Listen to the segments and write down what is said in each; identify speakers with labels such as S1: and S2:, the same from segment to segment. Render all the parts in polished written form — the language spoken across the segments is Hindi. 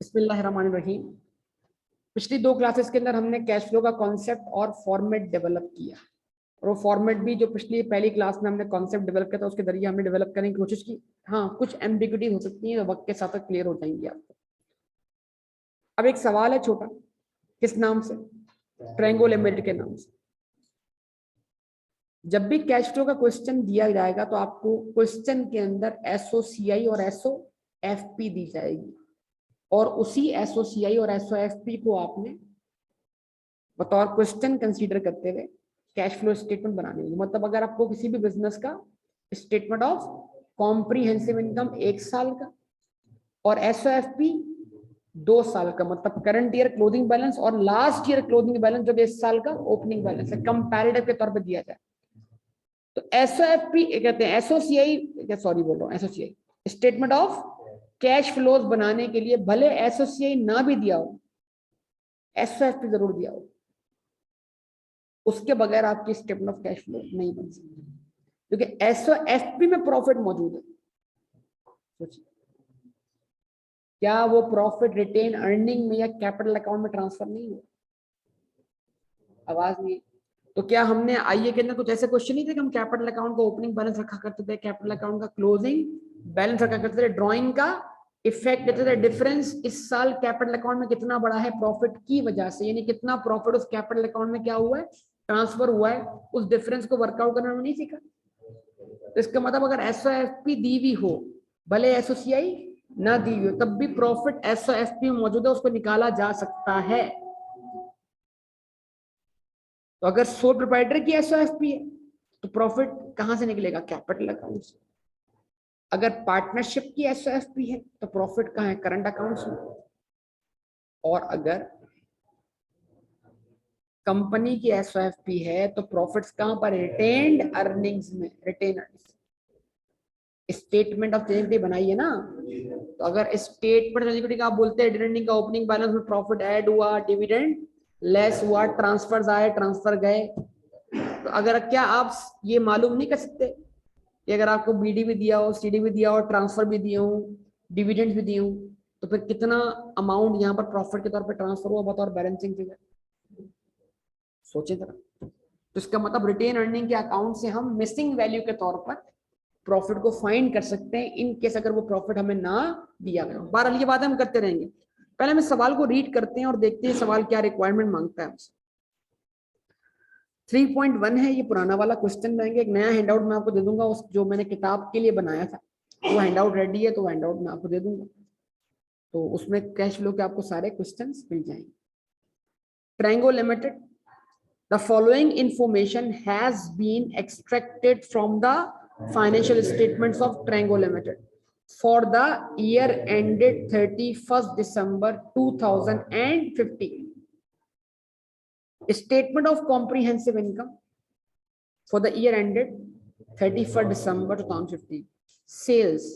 S1: बिस्मिल्लाहिर्रहमानिर्रहीम। पिछली दो क्लासेस के अंदर हमने कैश फ्लो का कॉन्सेप्ट और फॉर्मेट डेवलप किया, और वो फॉर्मेट भी जो पिछली पहली क्लास में हमने कॉन्सेप्ट डेवलप किया था उसके जरिए हमने डेवलप करने की कोशिश की। हाँ, कुछ एम्बिग्युइटी हो सकती है, वक्त के साथ क्लियर हो जाएंगी आपको। अब एक सवाल है छोटा, किस नाम से? ट्रायंगल लिमिट के नाम से। जब भी कैश फ्लो का क्वेश्चन दिया जाएगा तो आपको क्वेश्चन के अंदर एसओसीआई और एसओएफपी दी जाएगी, और उसी एसओसीआई और एसओएफपी को आपने बतौर क्वेश्चन कंसीडर करते हुए कैश फ्लो स्टेटमेंट बनानी होगी। मतलब अगर आपको किसी भी बिजनेस का स्टेटमेंट ऑफ कॉम्प्रिहेंसिव इनकम 1 साल का और एसओएफपी 2 साल का, मतलब करंट ईयर क्लोजिंग बैलेंस और लास्ट ईयर क्लोजिंग बैलेंस जो 1 साल का ओपनिंग बैलेंस है, कंपैरेटिव के तौर पर दिया जाए तो एसओएफपी कहते हैं, एसओसीआई, सॉरी बोल रहा हूँ, SOCI statement of cash flows बनाने के लिए भले एसओसीआई ना भी दिया हो, एसओएफपी जरूर दिया हो, उसके बगैर आपकी स्टेटमेंट ऑफ कैश फ्लो नहीं बन सकती, क्योंकि एसओएफपी में प्रॉफिट मौजूद है। सोचिए, क्या वो प्रॉफिट रिटेन अर्निंग में या कैपिटल अकाउंट में ट्रांसफर नहीं हुआ? आवाज नहीं। तो क्या हमने आईए के अंदर कुछ ऐसे क्वेश्चन नहीं थे कि हम कैपिटल अकाउंट का ओपनिंग बैलेंस रखा करते थे, कैपिटल अकाउंट का क्लोजिंग बैलेंस रखा करते थे, ड्रॉइंग का इफेक्ट देते थे, डिफरेंस इस साल कैपिटल अकाउंट में कितना बड़ा है प्रॉफिट की वजह से, यानी कितना प्रॉफिट उस कैपिटल अकाउंट में क्या हुआ है, ट्रांसफर हुआ है, उस डिफरेंस को वर्कआउट करना नहीं सीखा। तो इसका मतलब अगर एसओएफपी दी हुई हो, भले एसओसीआई ना दी हुई हो, तब भी प्रॉफिट एसओएफपी में मौजूद है, उसको निकाला जा सकता है। तो अगर सोल प्रोप्राइटर की एसओएफपी है तो प्रॉफिट कहां से निकलेगा? कैपिटल अकाउंट से। अगर पार्टनरशिप की एसओएफपी है तो प्रॉफिट कहां है? करंट अकाउंट में। और अगर कंपनी की एसओएफपी है तो प्रॉफिट्स कहां पर? रिटेन्ड अर्निंग्स में। Retain earnings statement of change बनाई है ना, तो अगर स्टेटमेंट का आप बोलते हैं डिविडेंड का ओपनिंग बैलेंस में प्रॉफिट ऐड हुआ, डिविडेंड लेस हुआ, ट्रांसफर्स आए, ट्रांसफर गए, तो अगर क्या आप ये मालूम नहीं कर सकते कि अगर आपको बीडी भी दिया हो, सीडी भी दिया हो, ट्रांसफर भी दिए हो, डिविडेंड भी दिए हो, तो फिर कितना अमाउंट यहाँ पर प्रॉफिट के तौर पर ट्रांसफर हुआ बतौर बैलेंसिंग फिगर? सोचे जरा। तो इसका मतलब रिटेन अर्निंग के अकाउंट से हम मिसिंग वैल्यू के तौर पर प्रॉफिट को फाइंड कर सकते हैं, इन केस अगर वो प्रॉफिट हमें ना दिया गया। बहरहाल ये बात हम करते रहेंगे। पहले हम सवाल को रीड करते हैं और देखते हैं सवाल क्या रिक्वायरमेंट मांगता है हमसे। 3.1 है, ये पुराना वाला क्वेश्चन रहेंगे। एक नया हैंडआउट मैं आपको दे दूंगा, उस जो मैंने किताब के लिए बनाया था वो हैंडआउट रेडी है, तो हैंडआउट मैं आपको दे दूंगा, तो उसमें कैश फ्लो के आपको सारे क्वेश्चंस मिल जाएंगे। Triangle limited, the following information has been extracted from the financial statements of Triangle Limited for the year ended 31st December 2015. Statement of comprehensive income for the year ended 31st December 2015. Sales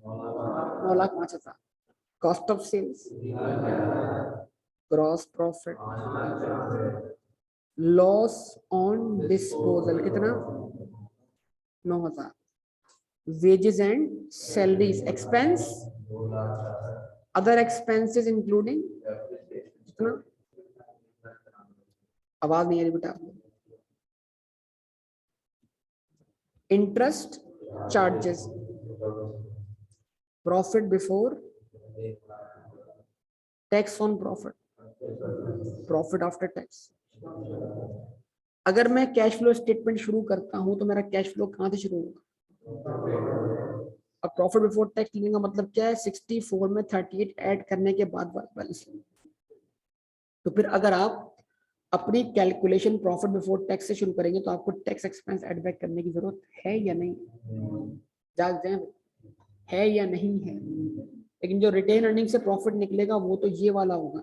S1: 9,05,000. Cost of sales, gross profit, loss on disposal कितना? 9,000. Wages and salaries expense, other expenses including कितना? आवाज नहीं आ रही बेटा। Interest charges, profit before tax on profit, profit after tax. अगर मैं कैश फ्लो स्टेटमेंट शुरू करता हूं तो मेरा कैश फ्लो कहां से शुरू होगा? अब प्रॉफिट बिफोर टैक्स लेने का मतलब क्या है? 64 में 38 ऐड करने के बाद बैलेंस। तो फिर अगर आप अपनी कैलकुलेशन प्रॉफिट बिफोर टैक्स से शुरू करेंगे तो आपको टैक्स एक्सपेंस ऐड बैक करने की जरूरत है या नहीं? जाग जाए, है या नहीं है? लेकिन जो रिटेन अर्निंग से प्रॉफिट निकलेगा वो तो ये वाला होगा,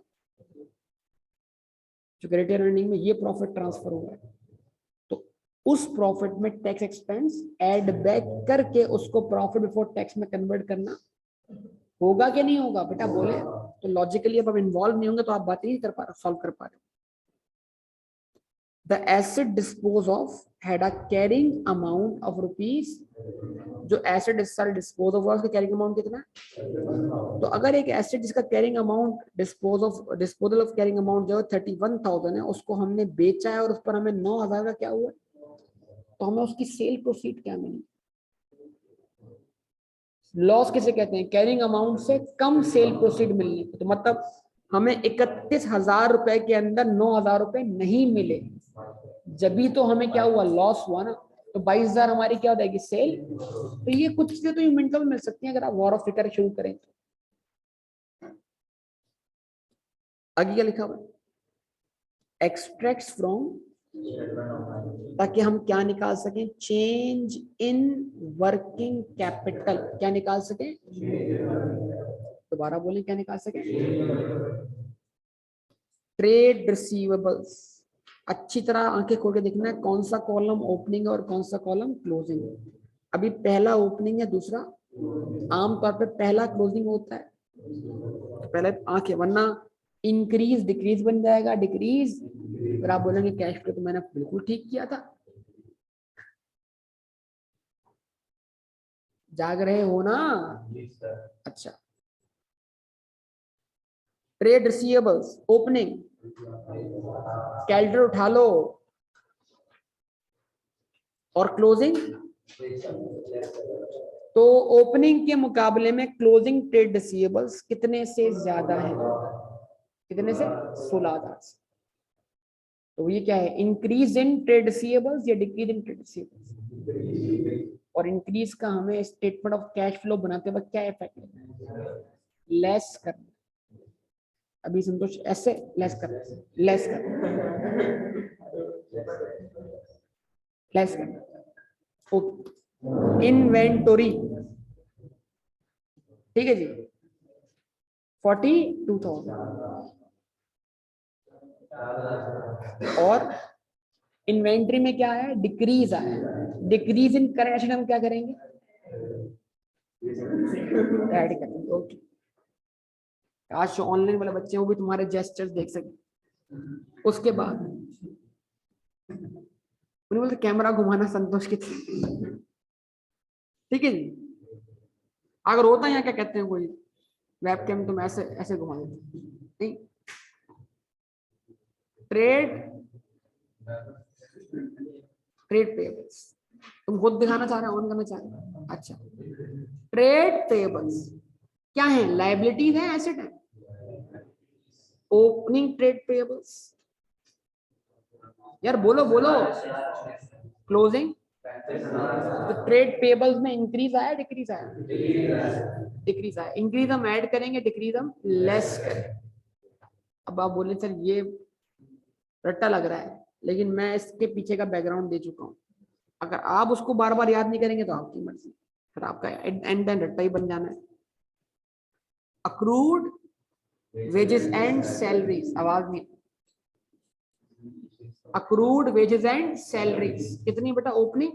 S1: जो रिटेन अर्निंग में ये प्रॉफिट ट्रांसफर हुआ है, तो उस प्रॉफिट में टैक्स एक्सपेंस ऐड बैक करके उसको प्रॉफिट बिफोर टैक्स में कन्वर्ट करना होगा कि नहीं होगा? बेटा बोले तो लॉजिकली अब इन्वॉल्व नहीं होंगे तो आप बात नहीं कर पा रहे, सॉल्व कर पा रहे। The asset dispose of had a carrying amount of rupees, जो एसेट इस साल डिस्पोज ऑफ हुआ उसका कैरिंग अमाउंट कितना है? तो अगर एक एसेट जिसका carrying amount disposal of carrying amount जो 31,000 है, उसको हमने बेचा है और उस पर हमें 9,000 का क्या हुआ, तो हमें उसकी सेल प्रोसीड क्या मिली? लॉस किसे कहते हैं? कैरिंग अमाउंट से कम सेल प्रोसीड मिलने। तो मतलब हमें 31,000 रुपए के अंदर 9,000 रुपए नहीं मिले, जब भी तो हमें क्या हुआ, लॉस हुआ ना। तो 22,000 हमारी क्या हो जाएगी, सेल। तो ये कुछ चीजें तो ये मिनटों में मिल सकती हैं अगर आप वॉर ऑफ फिकर शुरू करें। आगे क्या लिखा हुआ, एक्सट्रैक्ट्स फ्रॉम, ताकि हम क्या निकाल सकें, चेंज इन वर्किंग कैपिटल। क्या निकाल सकें, दोबारा बोलें, क्या निकाल सकें, ट्रेड रिसीवेबल्स। अच्छी तरह आंखें खोल के देखना है कौन सा कॉलम ओपनिंग है और कौन सा कॉलम क्लोजिंग है। अभी पहला ओपनिंग है, दूसरा, आमतौर पे पहला क्लोजिंग होता है, तो पहले आंखें, वरना इंक्रीज डिक्रीज बन जाएगा, डिक्रीज, फिर आप बोलेंगे कैश फ्लो तो मैंने बिल्कुल ठीक किया था। जाग रहे हो ना? अच्छा, ट्रेड रिसीवेबल्स ओपनिंग, कैलकुलेटर उठा लो, और क्लोजिंग। तो ओपनिंग के मुकाबले में क्लोजिंग ट्रेड रिसीवेबल्स कितने से ज्यादा है? कितने से? 16,000 से। तो ये क्या है, इंक्रीज इन ट्रेड रिसीवेबल्स या डिक्रीज इन ट्रेड रिसीवेबल्स? और इंक्रीज का हमें स्टेटमेंट ऑफ कैश फ्लो बनाते वक्त क्या इफेक्ट है? लेस करना। अभी संतोष ऐसे लेस कर, लेस कर, लेस कर। ओके, इन्वेंटोरी, ठीक है जी, 42,000। और इन्वेंट्री में क्या है, डिक्रीज आया है। डिक्रीज इन करंट एसेट हम क्या करेंगे, ऐड करेंगे। ओके, आज जो ऑनलाइन वाले बच्चे हैं वो भी तुम्हारे जेस्चर्स देख सके। उसके बाद उन्हें बोलते कैमरा घुमाना संतोष की, ठीक है जी। अगर होता है यहाँ क्या कहते हैं कोई वेब कैम, तुम ऐसे ऐसे घुमा देते, नहीं। ट्रेड, ट्रेड पेबल्स, तुम खुद दिखाना चाह रहे हो, ऑन करना चाह रहे हो? अच्छा, ट्रेड पेबल्स क्या है, लायबिलिटीज है, एसेट है? ओपनिंग ट्रेड पेबल्स, यार बोलो बोलो, क्लोजिंग। तो ट्रेड पेबल्स में इंक्रीज आया, डिक्रीज आया? डिक्रीज आया। इंक्रीज हम ऐड करेंगे, डिक्रीज हम लेस करेंगे। अब आप बोले सर ये रट्टा लग रहा है, लेकिन मैं इसके पीछे का बैकग्राउंड दे चुका हूँ। अगर आप उसको बार बार याद नहीं करेंगे तो आपकी मर्जी, फिर आपका एंड देन रट्टा ही बन जाना है। अक्रूड वेजेस एंड सैलरीज, आवाज नहीं, अक्रूड वेजेस एंड सैलरीज कितनी बेटा, ओपनिंग,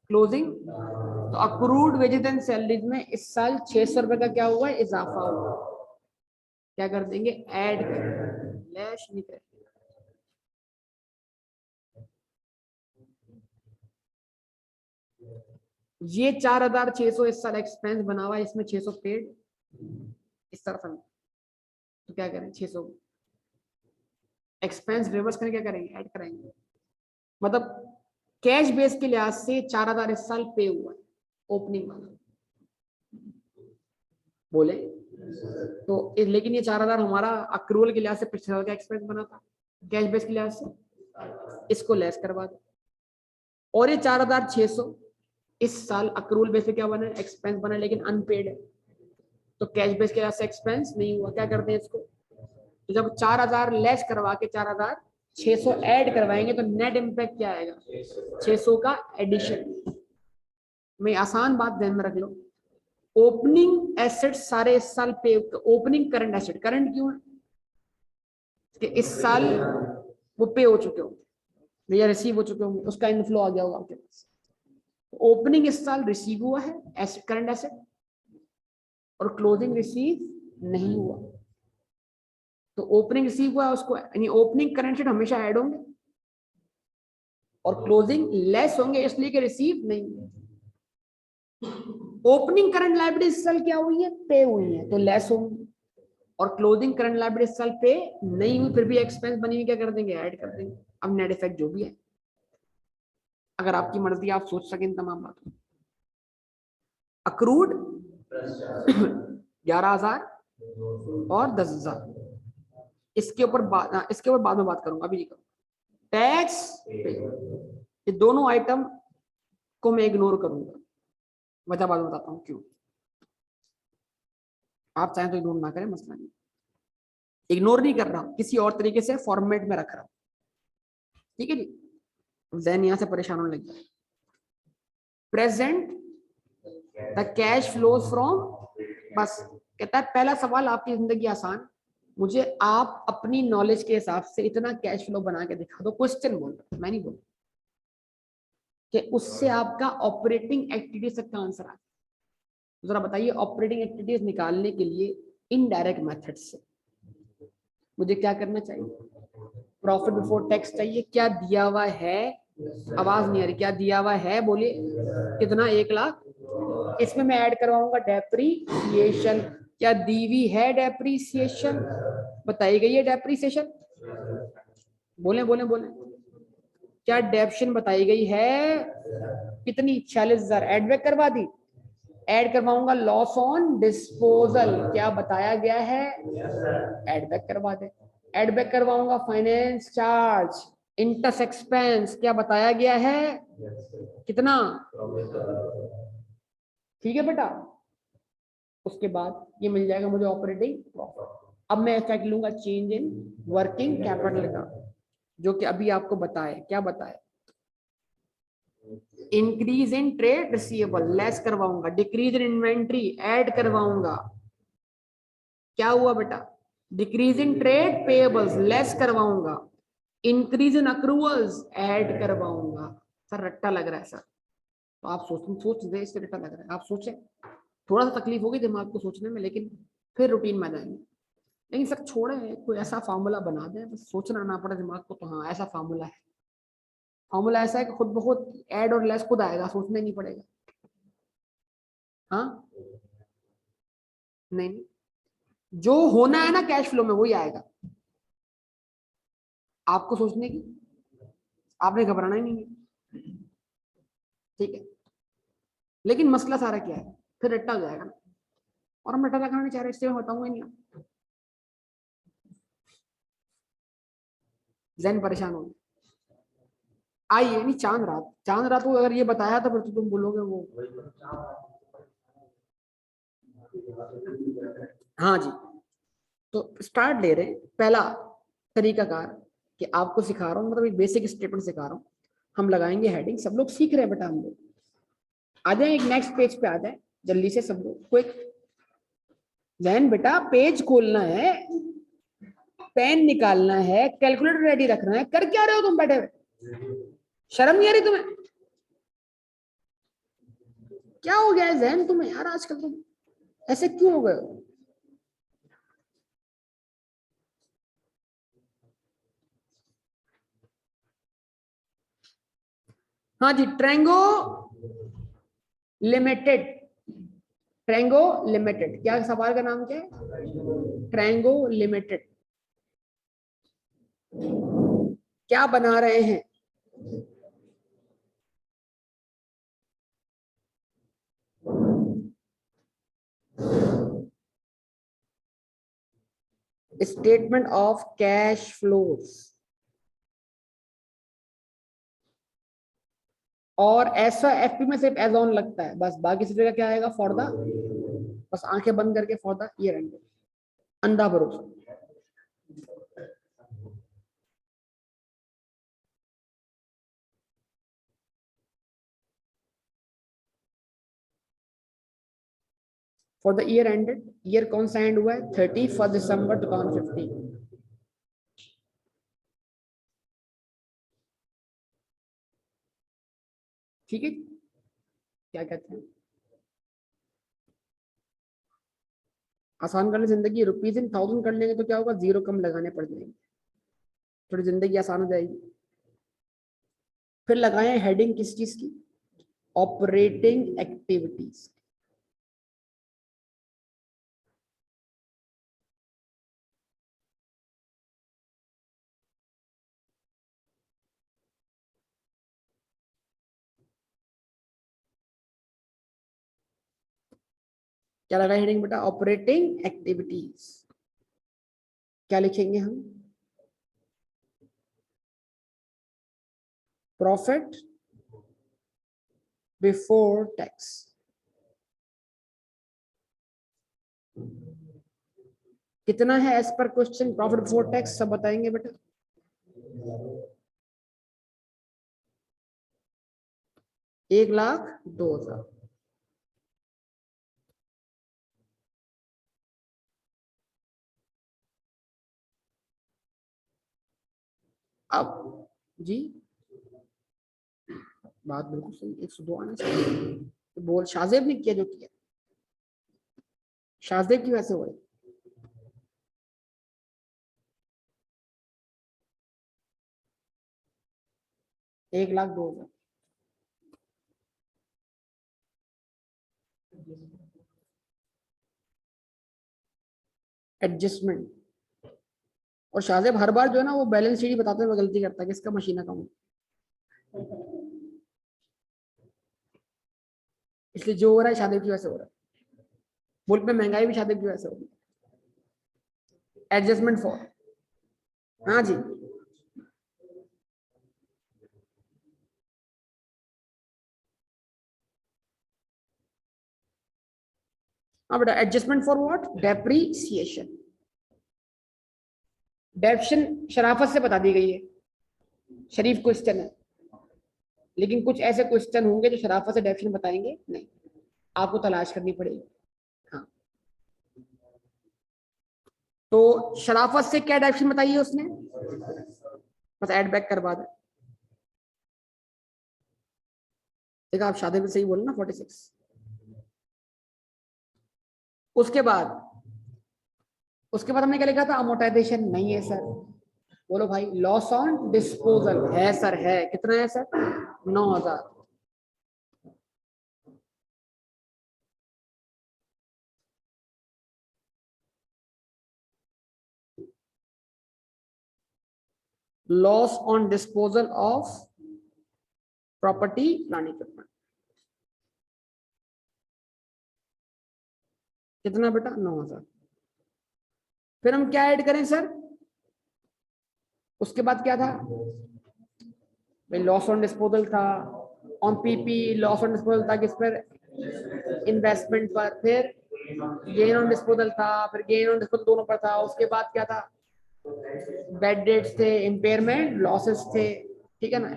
S1: क्लोजिंग। तो अक्रूड वेजेस एंड सैलरीज में इस साल 600 रुपए का क्या हुआ है, इजाफा हुआ। क्या कर देंगे, ऐड कर, लैश नहीं करेंगे। ये 4,600 इस साल एक्सपेंस बना हुआ है, इसमें 600 पेड इस तरफ है। तो क्या करें, 600 एक्सपेंस रिवर्स करके क्या करेंगे, ऐड कराएंगे। मतलब कैश बेस के लिहाज से 4,000 इस साल पे हुआ है, ओपनिंग वाला, बोले तो। लेकिन ये 4,000 हमारा अक्रूवल के लिहाज से पिछले साल का एक्सपेंस बना था, कैश बेस के लिहाज से, इसको लेस करवा दो। और ये 4,600 इस साल अक्रूवल बेस पे क्या बना है, एक्सपेंस बना है, लेकिन अनपेड है, तो कैश बेस के लिहाज से एक्सपेंस नहीं हुआ। क्या करते हैं इसको, तो जब 4,000 लेस करवा के 4,600 ऐड करवाएंगे तो नेट इंपैक्ट क्या आएगा, 600 का एडिशन। मैं आसान बात ध्यान में रख लो, ओपनिंग एसेट सारे इस साल पे, ओपनिंग करंट एसेट, करंट क्यों है कि इस साल वो पे हो चुके होंगे या रिसीव हो चुके होंगे, उसका इनफ्लो आ गया होगा आपके पास। ओपनिंग इस साल रिसीव हुआ है करंट एसेट, और क्लोजिंग रिसीव नहीं हुआ। तो ओपनिंग रिसीव हुआ उसको, यानी ओपनिंग करंट एसेट हमेशा ऐड होंगे, और क्लोजिंग लेस होंगे इसलिए कि रिसीव नहीं। ओपनिंग करंट लायबिलिटी सेल क्या हुई है, पे हुई है, तो लेस होंगी। और क्लोजिंग करंट लायबिलिटी सेल पे नहीं हुई फिर भी एक्सपेंस बनी हुई, क्या कर देंगे, ऐड कर देंगे। अब नेट इफेक्ट जो भी है, अगर आपकी मर्जी आप सोच सकें तमाम बात। अक्रूड 11,000 और 10,000, इसके ऊपर बाद में बात करूंगा, अभी नहीं करूंगा। टैक्स, ये दोनों आइटम को मैं इग्नोर करूंगा, वजह बाद में बताता हूं क्यों। आप चाहें तो इग्नोर ना करें, मसला नहीं। इग्नोर नहीं कर रहा हूं, किसी और तरीके से फॉर्मेट में रख रहा हूं, ठीक है जी। जहन यहां से परेशान होने लग गया। Present the cash flows from, बस कहता है पहला सवाल आपकी जिंदगी आसान, मुझे आप अपनी नॉलेज के हिसाब से इतना कैश फ्लो बना के दिखा दो। क्वेश्चन बोल रहा, मैं नहीं बोल कि उससे आपका ऑपरेटिंग एक्टिविटीज तक का आंसर आ। जरा बताइए, ऑपरेटिंग एक्टिविटीज निकालने के लिए इनडायरेक्ट मेथड से मुझे क्या करना चाहिए, प्रॉफिट बिफोर टैक्स चाहिए। क्या दिया हुआ है, आवाज नहीं आ रही, क्या दिया हुआ है बोलिए, कितना, 1,00,000। इसमें मैं ऐड करवाऊंगा डेप्रीसिएशन। क्या दी हुई है डेप्रीसिएशन, बताई गई है डेप्रीसिएशन, बोले बोले बोले। क्या डेप्शन बताई गई है, कितनी, 46,000, एड बैक करवा दी। ऐड करवाऊंगा लॉस ऑन डिस्पोजल, क्या बताया गया है, ऐड बैक करवा दे। ऐड बैक करवाऊंगा फाइनेंस चार्ज, इंटरेस्ट एक्सपेंस, क्या बताया गया है, कितना, ठीक है बेटा। उसके बाद ये मिल जाएगा मुझे ऑपरेटिंग प्रॉफिट। अब मैं इफेक्ट लूंगा चेंज इन वर्किंग कैपिटल का, जो कि अभी आपको बताए, क्या बताए, increase in trade receivable less करवाऊंगा, डिक्रीज इन इन्वेंट्री ऐड करवाऊंगा। क्या हुआ बेटा, decrease in trade payables less करवाऊंगा, इंक्रीज इन अक्रूवल्स ऐड करवाऊंगा। सर रट्टा लग रहा है सर, तो आप सोच दे, इससे रट्टा लग रहा है, आप सोचें। थोड़ा सा तकलीफ होगी दिमाग को सोचने में, लेकिन फिर रूटीन में आ जाएंगे। लेकिन सर छोड़े, कोई ऐसा फार्मूला बना दे बस सोचना ना पड़े दिमाग को, तो हाँ ऐसा फार्मूला है। फॉर्मूला ऐसा है कि खुद ब खुद ऐड और लेस खुद आएगा, सोचना ही नहीं पड़ेगा। हाँ नहीं, जो होना है ना कैश फ्लो में वही आएगा, आपको सोचने की, आपने घबराना ही नहीं है, ठीक है। लेकिन मसला सारा क्या है, फिर रट्टा हो जाएगा ना, और हम रट्टा लगाना नहीं चाह रहे, इससे मैं बताऊंगा नहीं, जहन परेशान हो। आइए नहीं, चांद रात को अगर ये बताया था फिर तो तुम बोलोगे वो, हाँ जी। तो स्टार्ट ले रहे हैं, पहला तरीकाकार कि आपको सिखा रहा हूँ, मतलब एक बेसिक स्टेटमेंट सिखा रहा हूँ। हम लगाएंगे हेडिंग, सब लोग सीख रहे हैं बेटा, हम लोग आ जाए एक नेक्स्ट पेज पे, आ जाए जल्दी से सब लोग क्विक। जैन बेटा पेज खोलना है, पेन निकालना है, कैलकुलेटर रेडी रखना है, कर क्या रहे हो तुम बैठे हुए, शर्म नहीं आ रही तुम्हें, क्या हो गया है जैन तुम्हें यार, आजकल तुम ऐसे क्यों हो गए हो। हाँ जी, ट्रेंगो लिमिटेड, ट्रेंगो लिमिटेड, क्या सवाल का नाम क्या है, ट्रेंगो लिमिटेड। क्या बना रहे हैं, स्टेटमेंट ऑफ कैश फ्लोज, और ऐसा एफपी में सिर्फ एज ऑन लगता है बस, बाकी सब जगह क्या आएगा, फॉर द, बस आंखें बंद करके फॉर द ईयर एंड, अंधा भरोसा। For the year ended, year कौन सा एंड हुआ है, 31 दिसंबर 2015, ठीक है। क्या कहते हैं, आसान करने जिंदगी, रुपीज इन थाउजेंड कर लेंगे तो क्या होगा, जीरो कम लगाने पड़ जाएंगे, थोड़ी जिंदगी आसान हो जाएगी। फिर लगाएं हेडिंग किस चीज की, ऑपरेटिंग एक्टिविटीज। क्या लगा हेडिंग बेटा, ऑपरेटिंग एक्टिविटीज। क्या लिखेंगे हम, प्रॉफिट बिफोर टैक्स। कितना है एज पर क्वेश्चन प्रॉफिट बिफोर टैक्स, सब बताएंगे बेटा। 1,02,000। अब जी बात बिल्कुल सही, 102 आना चाहिए। तो बोल शाहजेब ने किया जो किया, शाहजेब की वजह से हो रही। एक लाख 2,000। एडजस्टमेंट। और शाहजेब हर बार जो है ना वो बैलेंस शीट बताते हुए गलती करता है कि इसका मशीन अकाउंट, इसलिए जो हो रहा है शाहजेब की वजह से हो रहा है। मुल्क में महंगाई भी शाहजेब की वजह से होगी। एडजस्टमेंट फॉर, हाँ जी, हाँ बेटा, एडजस्टमेंट फॉर व्हाट, डेप्रीसिएशन। डेप्शन शराफत से बता दी गई है, शरीफ क्वेश्चन है, लेकिन कुछ ऐसे क्वेश्चन होंगे जो शराफत से डेप्शन बताएंगे नहीं, आपको तलाश करनी पड़ेगी। हाँ, तो शराफत से क्या डेप्शन बताई है उसने, बस ऐड बैक करवा दे। देखा, आप शादी में सही बोले ना, 46। उसके बाद हमने क्या लिखा था, अमोटाइजेशन नहीं है सर। बोलो भाई, लॉस ऑन डिस्पोजल है सर, है। कितना है sir, 9,000। Loss on disposal of property plant equipment, कितना बेटा, 9,000। फिर हम क्या ऐड करें सर, उसके बाद क्या था भाई, लॉस ऑन डिस्पोजल था, on PP loss on disposal था, किस पर, इन्वेस्टमेंट पर। फिर गेन ऑन डिस्पोजल था, फिर गेन ऑन डिस्पोजल दोनों पर था। उसके बाद क्या था, बैड डेट्स थे, इम्पेयरमेंट लॉसेस थे, ठीक है ना।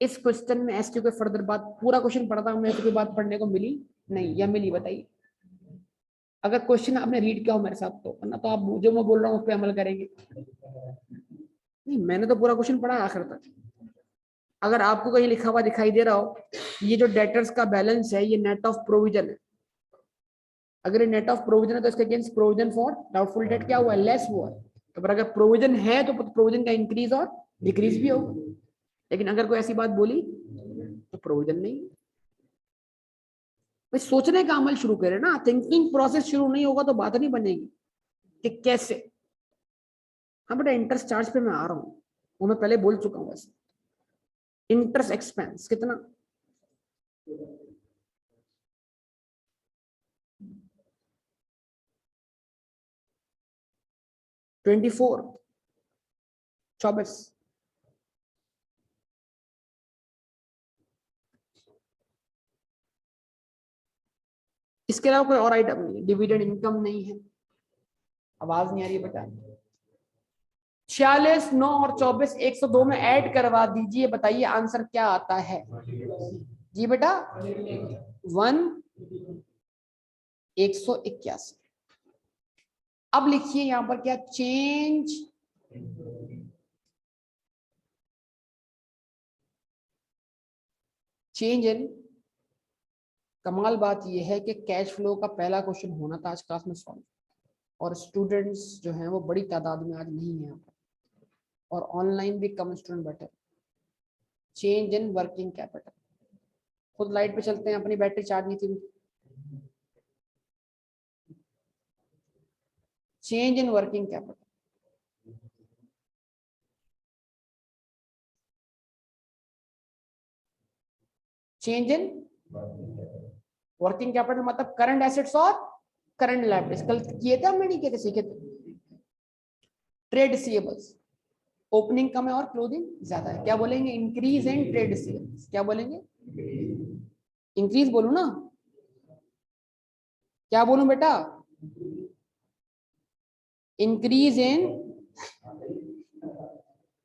S1: इस क्वेश्चन में एसक्यू के फर्दर बात, पूरा क्वेश्चन पढ़ा था हमने, एसक्यू की बात पढ़ने को मिली नहीं, या मिली बताइए। अगर क्वेश्चन आपने रीड किया हो मेरे साथ तो, वरना तो आप जो मैं बोल रहा हूँ उस पर अमल करेंगे। नहीं, मैंने तो पूरा क्वेश्चन पढ़ा आखिर तक। अगर आपको कहीं लिखा हुआ दिखाई दे रहा हो, ये जो डेटर्स का बैलेंस है ये नेट ऑफ प्रोविजन है, अगर ये नेट ऑफ प्रोविजन है तो इसके against provision for doubtful debt क्या हुआ है, लेस हुआ है। तो पर अगर प्रोविजन है तो प्रोविजन का इंक्रीज और डिक्रीज भी होगा। लेकिन अगर कोई ऐसी बात बोली तो प्रोविजन नहीं। भाई सोचने का अमल शुरू करें ना, थिंकिंग प्रोसेस शुरू नहीं होगा तो बात नहीं बनेगी कि कैसे। हाँ बेटा, इंटरेस्ट चार्ज पे मैं आ रहा हूँ, वो मैं पहले बोल चुका हूँ। वैसे इंटरेस्ट एक्सपेंस कितना, 24, 24। इसके अलावा कोई और आइटम नहीं है, डिविडेंड इनकम नहीं है। आवाज नहीं आ रही है बेटा। 46, 9 और 24 102 में ऐड करवा दीजिए, बताइए आंसर क्या आता है। जी बेटा, 181। अब लिखिए यहां पर क्या, चेंज इन। कमाल बात यह है कि कैश फ्लो का पहला क्वेश्चन होना था आज क्लास में सॉल्व, और स्टूडेंट्स जो हैं वो बड़ी तादाद में आज नहीं है यहाँ पर, और ऑनलाइन भी कम स्टूडेंट बैठे। Change in working capital. खुद लाइट पे चलते हैं, अपनी बैटरी चार्ज नहीं थी। Change in working capital, change in working capital मतलब करंट एसेट्स और करंट लायबिलिटीज। कल किए थे हमने, नहीं किए थे, सीखे थे। ट्रेड रिसीवेबल्स, ओपनिंग कम है और क्लोजिंग ज्यादा है, क्या बोलेंगे? Increase in trade receivables. क्या बोलेंगे? इंक्रीज बोलू ना, क्या बोलूं बेटा? इंक्रीज इन,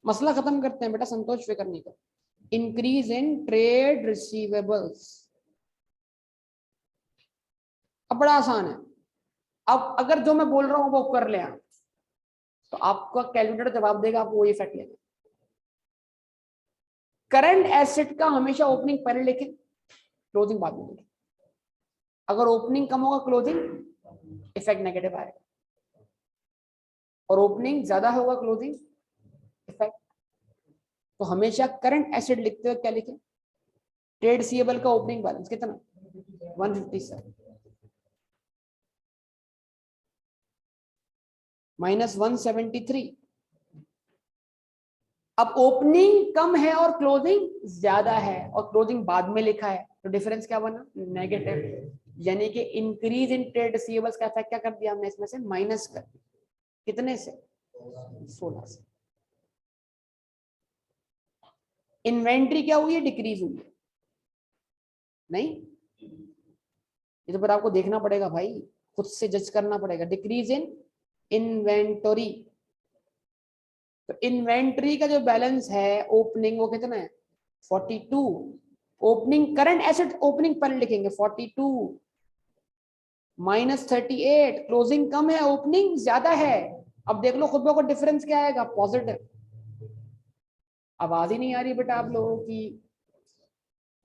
S1: मसला खत्म करते हैं बेटा, संतोष फिक्र नहीं कर। Increase in trade receivables. अब बड़ा आसान है। अब अगर जो मैं बोल रहा हूं वो कर ले आप, तो आपका कैलकुलेटर जवाब देगा, आपको वही इफेक्ट लेना। करंट एसेट का हमेशा ओपनिंग पहले लिखें, क्लोजिंग बाद में लिखें। अगर ओपनिंग कम होगा क्लोजिंग इफेक्ट नेगेटिव आएगा, और ओपनिंग ज्यादा होगा क्लोजिंग इफेक्ट। तो हमेशा करंट एसेट लिखते हुए क्या लिखें? ट्रेड रिसीवेबल का ओपनिंग बैलेंस कितना? 157 माइनस 173। अब ओपनिंग कम है और क्लोजिंग ज्यादा है, और क्लोजिंग बाद में लिखा है, तो डिफरेंस क्या बना? नेगेटिव। यानी कि इंक्रीज इन ट्रेड रिसीवेबल्स का इफेक्ट क्या कर दिया हमने इसमें से? माइनस कर दिया। कितने से? 16 से। इन्वेंट्री क्या हुई है? डिक्रीज हुई है। नहीं, ये तो फिर आपको देखना पड़ेगा भाई, खुद से जज करना पड़ेगा। डिक्रीज इन इन्वेंटरी, तो इन्वेंट्री का जो बैलेंस है ओपनिंग वो कितना है? 42। ओपनिंग करंट एसेट ओपनिंग पर लिखेंगे 42 माइनस 38। क्लोजिंग कम है, ओपनिंग ज्यादा है। अब देख लो खुद को डिफरेंस क्या आएगा? पॉजिटिव। आवाज ही नहीं आ रही बेटा आप लोगों की।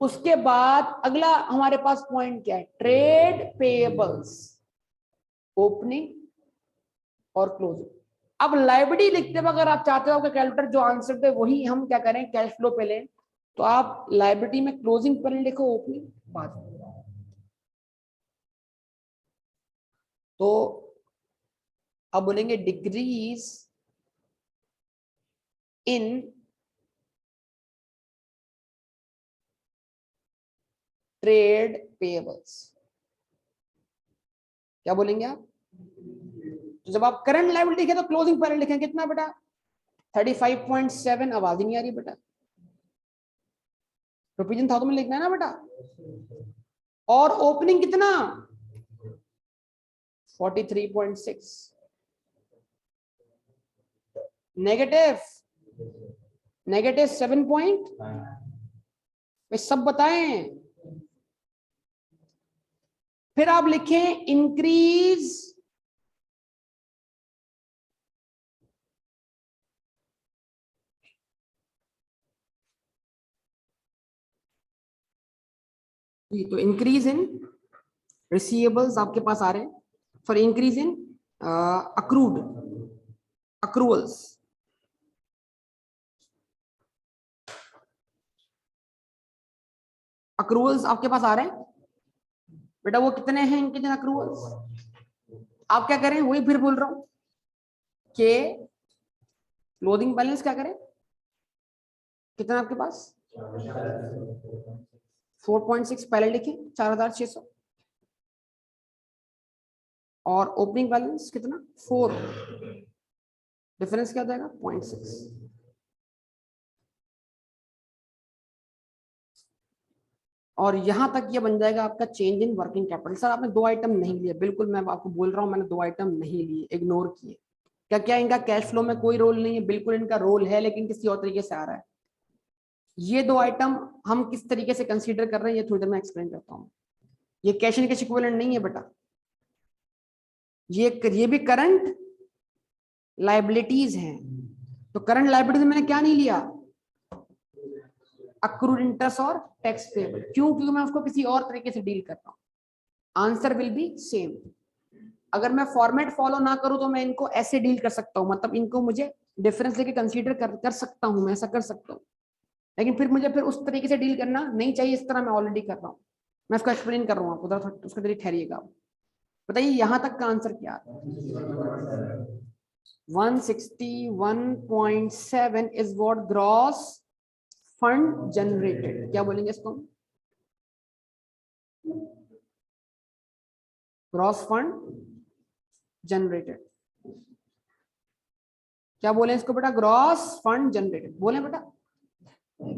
S1: उसके बाद अगला हमारे पास पॉइंट क्या है? ट्रेड पेएबल्स, ओपनिंग और क्लोजिंग। अब लायबिलिटी लिखते हुए अगर आप चाहते हो कि कैलकुलेटर जो आंसर दे वही हम क्या करें, कैश फ्लो पे लें, तो आप लायबिलिटी में क्लोजिंग पहले लिखो, ओपनिंग बाद में। तो अब बोलेंगे डिक्रीज इन ट्रेड पेएबल्स। क्या बोलेंगे आप? तो जब आप करंट लायबिलिटी लिखे तो क्लोजिंग पहले लिखें। कितना बेटा? 35.7। आवाज ही नहीं आ रही बेटा। प्रोविजन था तो में लिखना है ना बेटा। और ओपनिंग कितना? 43.6। नेगेटिव, नेगेटिव 7 पॉइंट, वे सब बताएं। फिर आप लिखें इंक्रीज तो इंक्रीज इन रिसीवेबल्स आपके पास आ रहे हैं, sorry increase in accrued, accruals. Accruals आपके पास आ रहे हैं बेटा, वो कितने हैं इनके जन अक्रूवल्स? आप क्या करें, वही फिर बोल रहा हूं कि क्लोजिंग बैलेंस क्या करें? कितना आपके पास? 4.6 पहले लिखें, 4600। और ओपनिंग बैलेंस कितना? 4। डिफरेंस क्या हो जाएगा? 0.6। और यहां तक ये बन जाएगा आपका change in working capital. Sir आपने 2 आइटम नहीं लिए, बिल्कुल मैं आपको बोल रहा हूं, मैंने 2 आइटम नहीं लिए, इग्नोर किए। क्या क्या इनका कैश फ्लो में कोई रोल नहीं है? बिल्कुल इनका रोल है, लेकिन किसी और तरीके से आ रहा है। ये 2 आइटम हम किस तरीके से कंसीडर कर रहे हैं, ये थोड़ी देर में एक्सप्लेन करता हूँ। ये कैश इन कैश इक्विवेलेंट नहीं है बेटा, ये भी करंट लायबिलिटीज हैं। तो करंट लायबिलिटीज मैंने क्या नहीं लिया? अक्रूड इंटरेस्ट और टैक्स पेएबल। क्यों? क्योंकि मैं उसको किसी और तरीके से डील कर रहा हूं। Answer will be same. अगर मैं फॉर्मेट फॉलो ना करूं तो मैं इनको ऐसे डील कर सकता हूं, मतलब इनको मुझे डिफरेंस लेके कंसीडर कर सकता हूं, मैं ऐसा कर सकता हूं। लेकिन फिर मुझे फिर उस तरीके से डील करना नहीं चाहिए, इस तरह मैं ऑलरेडी कर रहा हूँ, मैं इसको एक्सप्लेन कर रहा हूँ आपको, उधर उसके जरिए ठहरिएगा। बताइए यहां तक का आंसर क्या है? 161.7 is what gross fund generated, क्या बोलेंगे इसको? ग्रॉस फंड जनरेटेड, क्या बोले इसको बेटा? ग्रॉस फंड जनरेटेड बोले बेटा।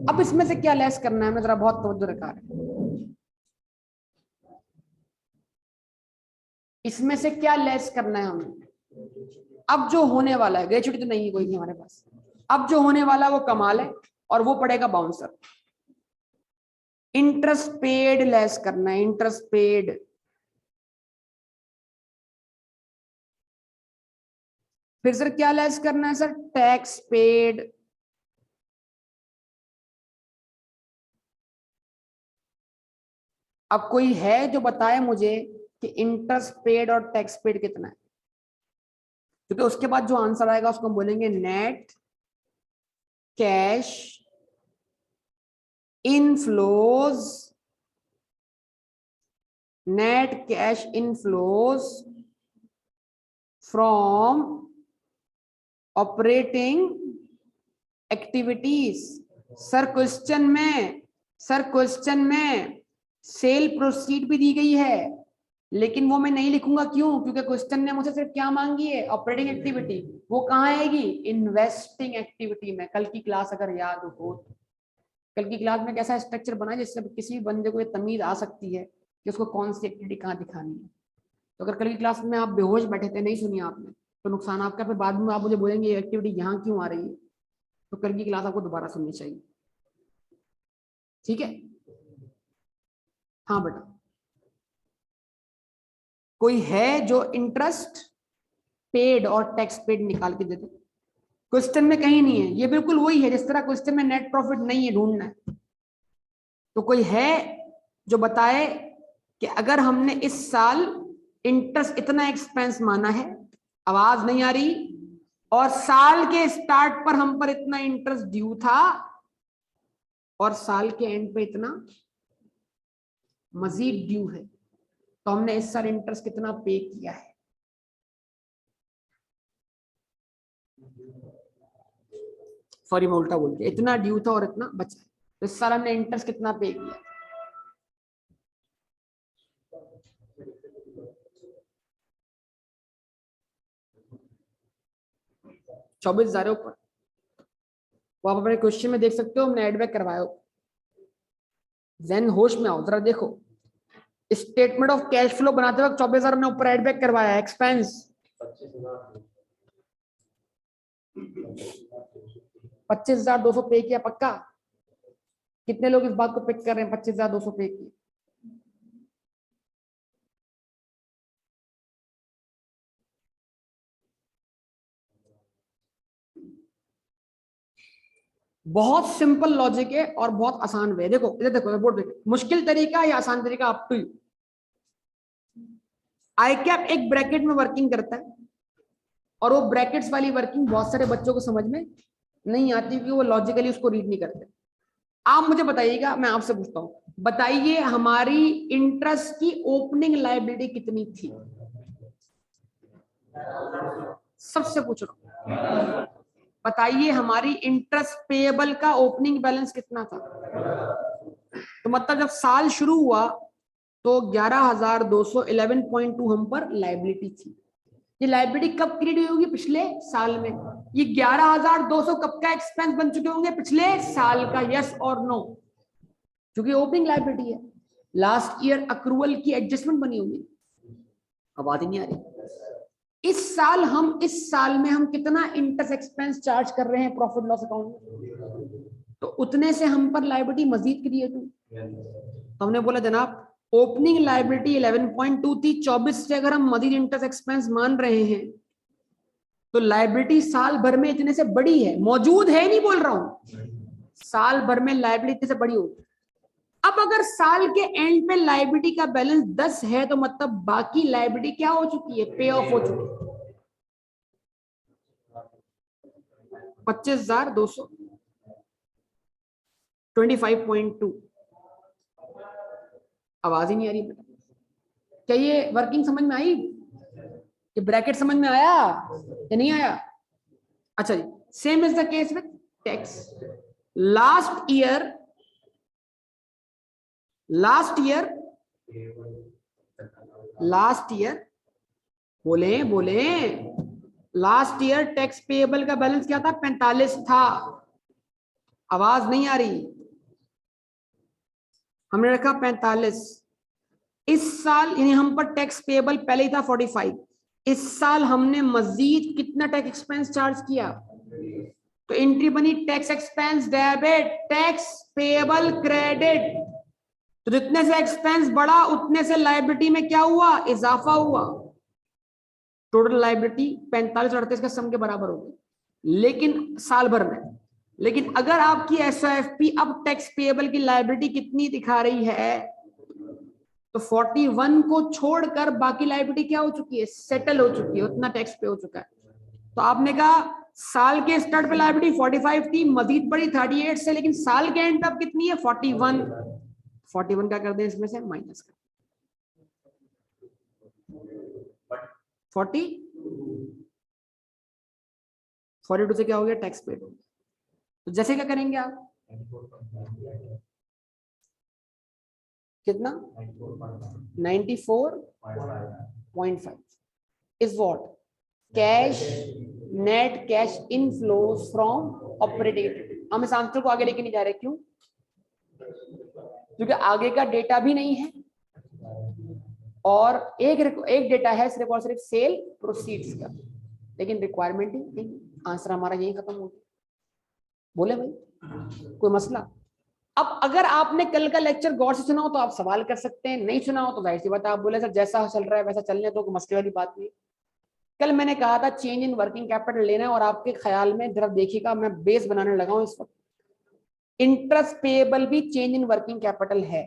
S1: अब इसमें से क्या लेस करना है, मैं जरा बहुत तवज्जो रखा है, इसमें से क्या लेस करना है हमें? अब जो होने वाला है, ग्रेचुइटी तो नहीं है कोई भी हमारे पास, अब जो होने वाला है वो कमाल है और वो पड़ेगा बाउंसर। इंटरेस्ट पेड लेस करना है, इंटरेस्ट पेड, फिर सर क्या लेस करना है सर? टैक्स पेड, अब कोई है जो बताए मुझे कि इंटरेस्ट पेड और टैक्स पेड कितना है? क्योंकि उसके बाद जो आंसर आएगा उसको हम बोलेंगे net cash inflows, net cash inflows from operating activities. Sir question में सेल प्रोसीड भी दी गई है, लेकिन वो मैं नहीं लिखूंगा, क्यों? क्योंकि क्वेश्चन ने मुझे सिर्फ क्या मांगी है? Operating activity. वो कहाँ आएगी? इन्वेस्टिंग एक्टिविटी में। कल की क्लास अगर याद हो तो कल की क्लास में कैसा स्ट्रक्चर बना जिससे किसी भी बंदे को ये तमीज आ सकती है कि उसको कौन सी एक्टिविटी कहाँ दिखानी है। तो अगर कल की क्लास में आप बेहोश बैठे थे, नहीं सुनी आपने, तो नुकसान आपका, फिर बाद में आप मुझे बोलेंगे ये एक्टिविटी यहाँ क्यों आ रही है, तो कल की क्लास आपको दोबारा सुननी चाहिए, ठीक है? हाँ बेटा, कोई है जो इंटरेस्ट पेड और टैक्स पेड निकाल के दे दे? क्वेश्चन में कहीं नहीं है, ये बिल्कुल वही है जिस तरह क्वेश्चन में नेट प्रॉफिट नहीं है, ढूंढना है। तो कोई है जो बताए कि अगर हमने इस साल इंटरेस्ट इतना एक्सपेंस माना है, आवाज नहीं आ रही, और साल के स्टार्ट पर हम पर इतना इंटरेस्ट ड्यू था और साल के एंड पे इतना मजीद ड्यू है, तो हमने इस साल इंटरेस्ट कितना पे किया है? सॉरी मैं उल्टा बोल दिया, इतना ड्यू था और इतना बचा है, तो इस साल हमने इंटरेस्ट कितना पे किया? 24,000 ऊपर। वो आप अपने क्वेश्चन में देख सकते हो, हमने एडबैक करवाया। जैन होश में आओ, जरा देखो स्टेटमेंट ऑफ कैश फ्लो बनाते वक्त 24,000 हमने ऊपर एडबैक करवाया एक्सपेंस। 25,200 पे किया पक्का? कितने लोग इस बात को पिक कर रहे हैं 25,200 पे किया? बहुत सिंपल लॉजिक है और बहुत आसान वे। देखो इधर देखो, बोर्ड देखो, मुश्किल तरीका या आसान तरीका अप टू यू। आई कैप एक ब्रैकेट में वर्किंग करता है और वो ब्रैकेट्स वाली वर्किंग बहुत सारे बच्चों को समझ में नहीं आती क्योंकि वो लॉजिकली उसको रीड नहीं करते। आप मुझे बताइएगा, मैं आपसे पूछता हूं, बताइए हमारी इंटरेस्ट की ओपनिंग लायबिलिटी कितनी थी? सबसे पूछ रहा हूं, बताइए हमारी इंटरेस्ट पेएबल का ओपनिंग बैलेंस कितना था? तो मतलब जब साल शुरू हुआ तो 11,200 11.2 हम पर लायबिलिटी थी। ये लायबिलिटी कब क्रिएट हुई होगी? पिछले साल में। ये 11,200 कब का एक्सपेंस बन चुके होंगे? पिछले साल का। यस और नो? क्योंकि ओपनिंग लायबिलिटी है, लास्ट ईयर अक्रूवल की एडजस्टमेंट बनी होगी। अब बात ही नहीं आ रही। इस साल में हम कितना इंटरेस्ट एक्सपेंस चार्ज कर रहे हैं प्रॉफिट लॉस अकाउंट में? तो उतने से हम पर लायबिलिटी मजीद क्रिएट हुई। तो हमने बोला जनाब ओपनिंग लायबिलिटी 11.2 थी, 24 से अगर हम मजीद इंटरेस्ट एक्सपेंस मान रहे हैं तो लायबिलिटी साल भर में इतने से बड़ी है, मौजूद है नहीं बोल रहा हूं, साल भर में लायबिलिटी से बड़ी होगी। अब अगर साल के एंड पे लायबिलिटी का बैलेंस 10 है तो मतलब बाकी लायबिलिटी क्या हो चुकी है? पे ऑफ हो चुकी है। 25,200 25.2। आवाज ही नहीं आ रही बेटा। क्या ये वर्किंग समझ में आई? ये ब्रैकेट समझ में आया या नहीं आया? अच्छा जी, same is the case with tax. Last year बोले लास्ट ईयर टैक्स पेएबल का बैलेंस क्या था? 45 था। आवाज नहीं आ रही। हमने रखा 45। इस साल यानी हम पर टैक्स पेएबल पहले ही था 45। इस साल हमने मजीद कितना टैक्स एक्सपेंस चार्ज किया? तो एंट्री बनी tax expense debit, tax payable credit. तो जितने से एक्सपेंस बढ़ा उतने से लायबिलिटी में क्या हुआ? इजाफा हुआ। टोटल लायबिलिटी 45-38 का सम के बराबर होगी, लेकिन साल भर में। लेकिन अगर आपकी एसओएफपी अब टैक्स पेएबल की लायबिलिटी कितनी दिखा रही है? तो 41 को छोड़कर बाकी लायबिलिटी क्या हो चुकी है? सेटल हो चुकी है, उतना टैक्स पे हो चुका है। तो आपने कहा साल के स्टार्ट पे लायबिलिटी 45 थी, मजीद बढ़ी 38 से, लेकिन साल के एंड पे अब कितनी है? 41। 41 का कर दें इसमें से माइनस कर 42 से क्या हो गया? Tax paid. तो जैसे क्या करेंगे आप? कितना? 94.5 is what? Cash, net cash inflows from operating activity. हम इस आंसर को आगे लेके नहीं जा रहे, क्यों? क्योंकि आगे का डेटा भी नहीं है और एक डेटा है सिर्फ और सिर्फ सेल प्रोसीड्स का, लेकिन रिक्वायरमेंट ही नहीं। आंसर हमारा यही खत्म हो गया। बोले भाई कोई मसला? अब अगर आपने कल का लेक्चर गौर से सुना हो तो आप सवाल कर सकते हैं, नहीं सुना हो तो जाहिर सी बात है आप बोले सर जैसा चल रहा है वैसा चलने तो, मसले वाली बात नहीं। कल मैंने कहा था चेंज इन वर्किंग कैपिटल लेना है, और आपके ख्याल में जरा देखिएगा मैं बेस बनाने लगा हूं इस वक्त। इंटरेस्ट पेएबल भी चेंज इन वर्किंग कैपिटल है।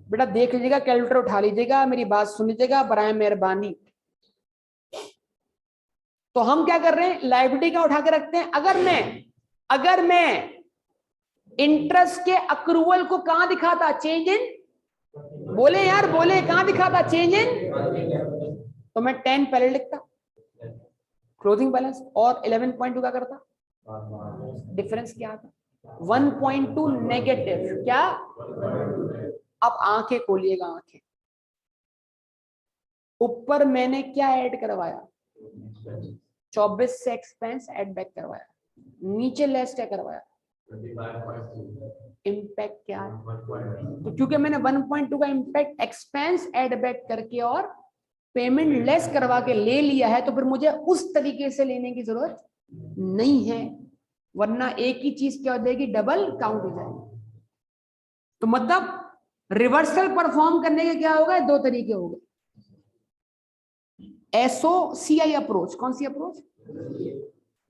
S1: बेटा देख लीजिएगा, कैलकुलेटर उठा लीजिएगा, मेरी बात सुन लीजिएगा बराए मेहरबानी। तो हम क्या कर रहे हैं? लायबिलिटी का उठा के रखते हैं। अगर मैं इंटरेस्ट के अक्रूवल को कहां दिखाता? चेंज इन, बोले यार बोले, कहां दिखाता? Change in. तो मैं 10 पहले लिखता क्लोजिंग बैलेंस, और 11.2 क्या करता? डिफरेंस क्या आता? 1.2 नेगेटिव। क्या? अब आंखें खोलिएगा, आंखें। ऊपर मैंने क्या ऐड करवाया? 24 से एक्सपेंस ऐड बैक करवाया। नीचे लेस क्या करवाया? इम्पैक्ट क्या है? तो क्योंकि मैंने 1.2 का इम्पैक्ट एक्सपेंस ऐड बैक करके और पेमेंट लेस करवा के ले लिया है, तो फिर मुझे उस तरीके से लेने की जरूरत नहीं है, वरना एक ही चीज क्या हो जाएगी? डबल काउंट हो जाएगी। तो मतलब रिवर्सल परफॉर्म करने के क्या होगा? दो तरीके हो गए। SOCI approach. कौन सी approach?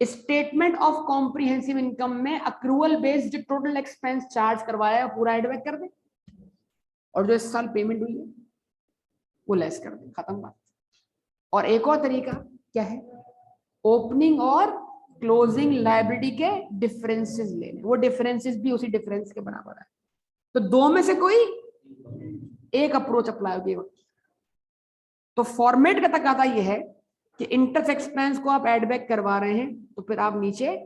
S1: Statement of comprehensive income में accrual based total expense charge करवाया पूरा एड बैक कर दे, और जो इस साल पेमेंट हुई है वो लेस कर दे, खत्म बात। और एक और तरीका क्या है? ओपनिंग और क्लोजिंग लायबिलिटी के डिफरेंसेस लेने, वो डिफरेंसेस भी उसी डिफरेंस के बराबर है। तो दो में से कोई एक अप्रोच अप्लाई होगी। तो फॉर्मेट का तकादा ये है कि इंटरेस्ट एक्सपेंस को आप एड बैक करवा रहे हैं तो फिर आप नीचे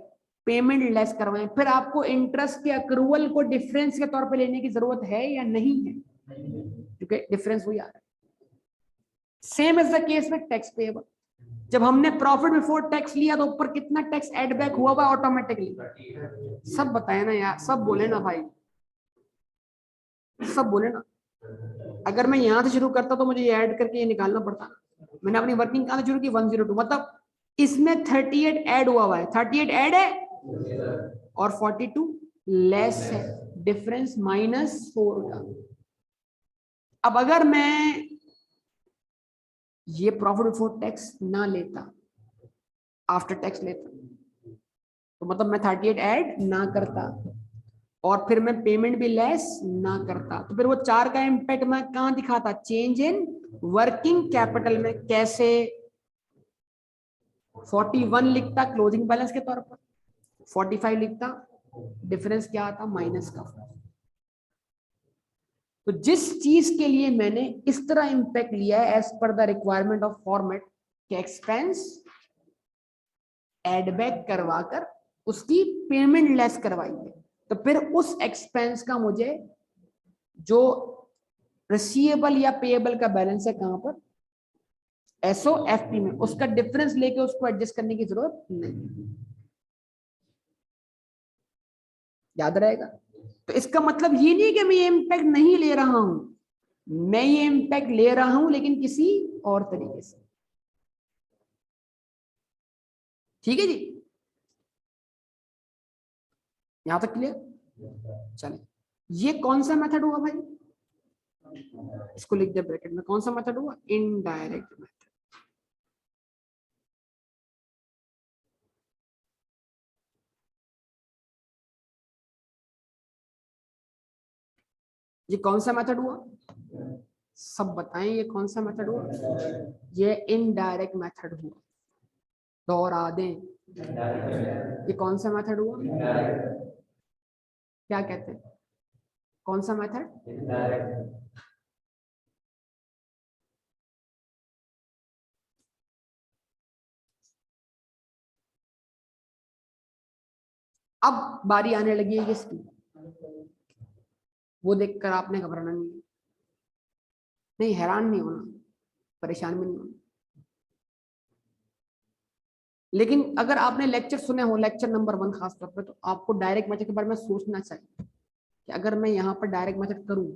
S1: पेमेंट लेस करवाएं। फिर आपको इंटरेस्ट के अक्रूवल को डिफरेंस के तौर पे लेने की जरूरत है या नहीं है, क्योंकि डिफरेंस वही आ रहा है। Same is the case with tax payable. जब हमने प्रॉफिट बिफोर टैक्स लिया तो ऊपर कितना टैक्स एड बैक हुआ हुआ ऑटोमेटिकली? सब बताए ना यार, सब बोले ना भाई, सब बोले ना। अगर मैं यहां से शुरू करता तो मुझे ये ऐड करके ये निकालना पड़ता। मैंने अपनी वर्किंग कहां से शुरू की? 102, मतलब इसमें 38 ऐड हुआ है, 38 ऐड है और 42 लेस है, डिफरेंस -4 का। अब अगर मैं ये प्रॉफिट बिफोर टैक्स ना लेता, आफ्टर टैक्स लेता, तो मतलब मैं 38 ऐड ना करता और फिर मैं पेमेंट भी लेस ना करता, तो फिर वो 4 का इम्पैक्ट मैं कहां दिखाता? चेंज इन वर्किंग कैपिटल में। कैसे? 41 लिखता क्लोजिंग बैलेंस के तौर पर, 45 लिखता, डिफरेंस क्या आता? माइनस का। तो जिस चीज के लिए मैंने इस तरह इंपैक्ट लिया है as per the requirement of format के एक्सपेंस एड बैक करवाकर उसकी पेमेंट लेस करवाई है, तो फिर उस एक्सपेंस का मुझे जो रिसीवेबल या पेएबल का बैलेंस है कहां पर, एसओएफपी में, उसका डिफरेंस लेके उसको एडजस्ट करने की जरूरत नहीं। याद रहेगा। तो इसका मतलब ये नहीं कि मैं ये इम्पैक्ट नहीं ले रहा हूं, मैं ये इम्पैक्ट ले रहा हूं लेकिन किसी और तरीके से। ठीक है जी, यहां तक क्लियर? चलिए, ये कौन सा मेथड हुआ भाई? इसको लिख दे ब्रैकेट में, कौन सा मेथड हुआ? Indirect method. ये कौन सा मेथड हुआ? सब बताएं, ये कौन सा मेथड हुआ? ये इनडायरेक्ट मेथड हुआ। दोहरा दें, ये कौन सा मेथड हुआ? क्या कहते हैं, कौन सा मेथड? अब बारी आने लगी है किसकी? वो देखकर आपने घबराना नहीं है, नहीं हैरान नहीं होना, परेशान भी नहीं होना। लेकिन अगर आपने लेक्चर सुने हो, लेक्चर नंबर 1 खासतौर पर, तो आपको डायरेक्ट मेथड के बारे में सोचना चाहिए कि अगर मैं यहाँ पर डायरेक्ट मेथड करूँ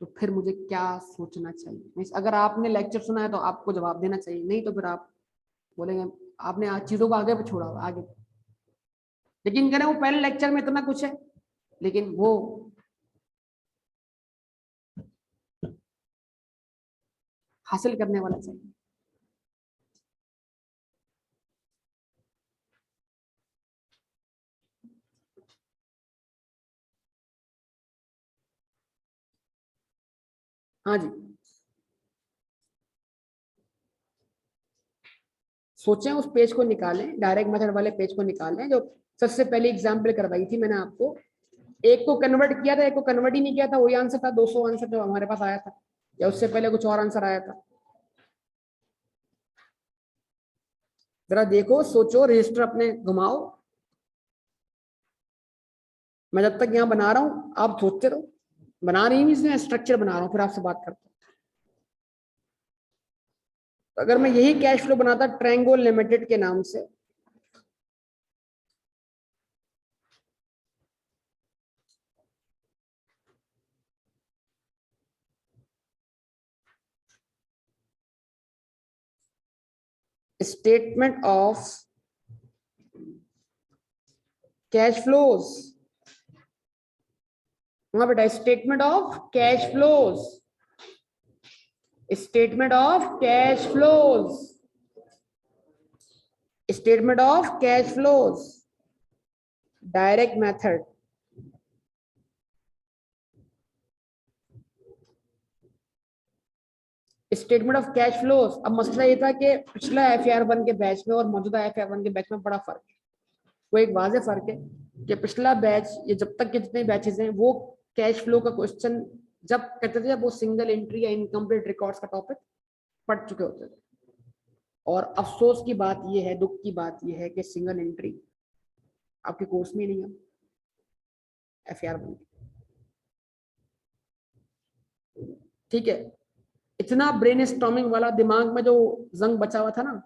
S1: तो फिर मुझे क्या सोचना चाहिए। अगर आपने लेक्चर सुना है तो आपको जवाब देना चाहिए, नहीं तो फिर आप बोलेंगे आपने चीजों को आगे छोड़ा आगे। लेकिन कह रहे वो पहले लेक्चर में इतना कुछ है, लेकिन वो हासिल करने वाला चाहिए। हाँ जी, सोचें, उस पेज को निकालें, डायरेक्ट मेथड वाले पेज को निकालें जो सबसे पहले एग्जाम्पल करवाई थी मैंने आपको। एक को कन्वर्ट किया था, एक को कन्वर्ट ही नहीं किया था, वही आंसर था 200 आंसर जो हमारे पास आया था, या उससे पहले कुछ और आंसर आया था। जरा देखो, सोचो, रजिस्टर अपने घुमाओ। मैं जब तक यहाँ बना रहा हूँ आप सोचते रहो। बना रही हूँ, इसमें स्ट्रक्चर बना रहा हूँ, फिर आपसे बात करता हूँ। तो अगर मैं यही कैश फ्लो बनाता ट्रायंगल लिमिटेड के नाम से, स्टेटमेंट ऑफ कैश फ्लोज, वहां बेटा statement of cash flows, statement of cash flows, statement of cash flows, direct method. Statement of cash flows. अब मसला ये था कि पिछला FAR1 के बैच में और मौजूदा FAR1 के बैच में बड़ा फर्क है। वो एक वाज़ेह फर्क है कि पिछला बैच, ये जब तक के जितने बैचेस हैं, वो कैश फ्लो का क्वेश्चन जब कहते थे, जब वो सिंगल एंट्री या इनकम्प्लीट रिकॉर्ड्स का टॉपिक पढ़ चुके होते थे। और अफसोस की बात ये है, दुख की बात ये है कि सिंगल एंट्री आपके कोर्स में नहीं है FAR1। ठीक है, इतना ब्रेनस्टॉर्मिंग वाला दिमाग में जो जंग बचा हुआ था ना,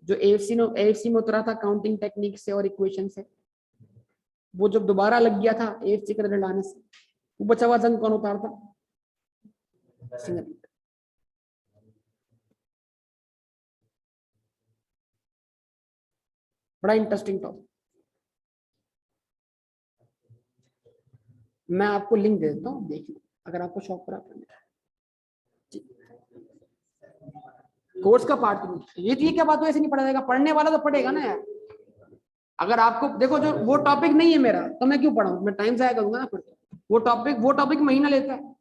S1: जो AFC में उतरा था काउंटिंग टेक्निक से और इक्वेशन से, वो जब दोबारा लग गया था AFC का रिजल्ट आने से, वो बचा हुआ जंग कौन उतारता? सिंगल। बड़ा इंटरेस्टिंग टॉपिक, मैं आपको लिंक दे देता हूँ, देख लो अगर आपको शौक पड़ा पढ़ने। कोर्स का पार्ट नहीं ये क्या बात हो, ऐसे नहीं पढ़ा जाएगा, पढ़ने वाला तो पढ़ेगा ना यार। अगर आपको देखो, जो वो टॉपिक नहीं है मेरा तो मैं क्यों पढ़ाऊं, मैं टाइम जाया करूंगा ना फिर। वो टॉपिक महीना लेता है,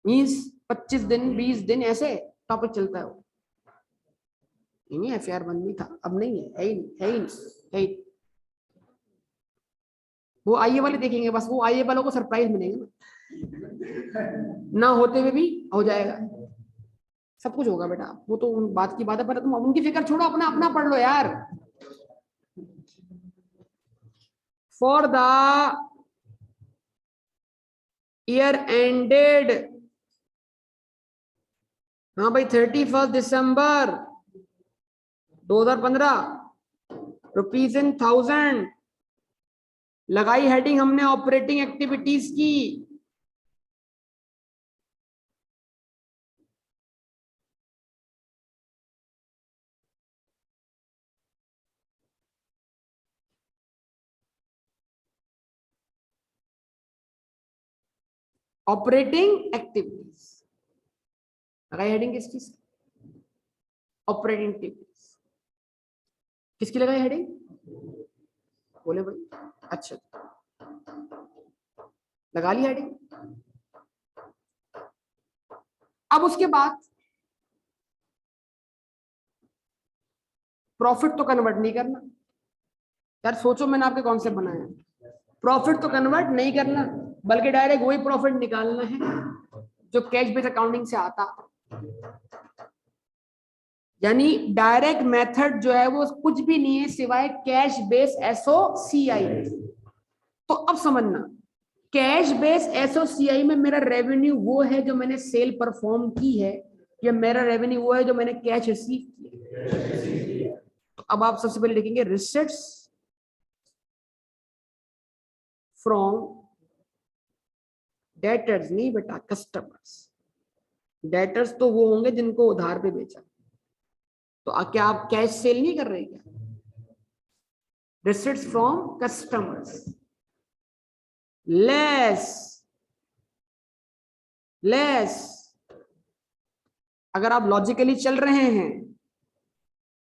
S1: मीन्स 25 दिन 20 दिन ऐसे टॉपिक चलता है वो। नहीं FAR1 नहीं था, अब नहीं है, है ही नहीं, है ही नहीं, है ही। वो आईए वाले देखेंगे, बस वो आईए वालों को सरप्राइज मिलेंगे ना होते हुए भी हो जाएगा, सब कुछ होगा बेटा, वो तो उन बात की बात है, पर तुम उनकी फिक्र छोड़ो, अपना अपना पढ़ लो यार। फॉर द ईयर एंडेड, हाँ भाई 31 दिसंबर 2015, रुपीज इन 1000, लगाई हेडिंग हमने ऑपरेटिंग एक्टिविटीज की। ऑपरेटिंग एक्टिविटीज लगाई हेडिंग किसकी? ऑपरेटिंग एक्टिविटीज किसकी लगाई हेडिंग? बोले भाई, अच्छा लगा ली हेडिंग। अब उसके बाद प्रॉफिट तो कन्वर्ट नहीं करना यार, सोचो मैंने आपके कॉन्सेप्ट बनाया, प्रॉफिट तो कन्वर्ट नहीं करना, बल्कि डायरेक्ट वही प्रॉफिट निकालना है जो कैश बेस अकाउंटिंग से आता। यानी डायरेक्ट मेथड जो है वो कुछ भी नहीं है सिवाय कैश बेस एसओसीआई। तो अब समझना, कैश बेस एसओसीआई में मेरा रेवेन्यू वो है जो मैंने सेल परफॉर्म की है, या मेरा रेवेन्यू वो है जो मैंने कैश रिसीव किया? तो अब आप सबसे पहले लिखेंगे रिसीट्स फ्रॉम डेटर्स, नहीं बेटा कस्टमर्स। डेटर्स तो वो होंगे जिनको उधार पे बेचा, तो क्या आप कैश सेल नहीं कर रहे क्या? रिसीट्स फ्रॉम कस्टमर्स लेस अगर आप लॉजिकली चल रहे हैं,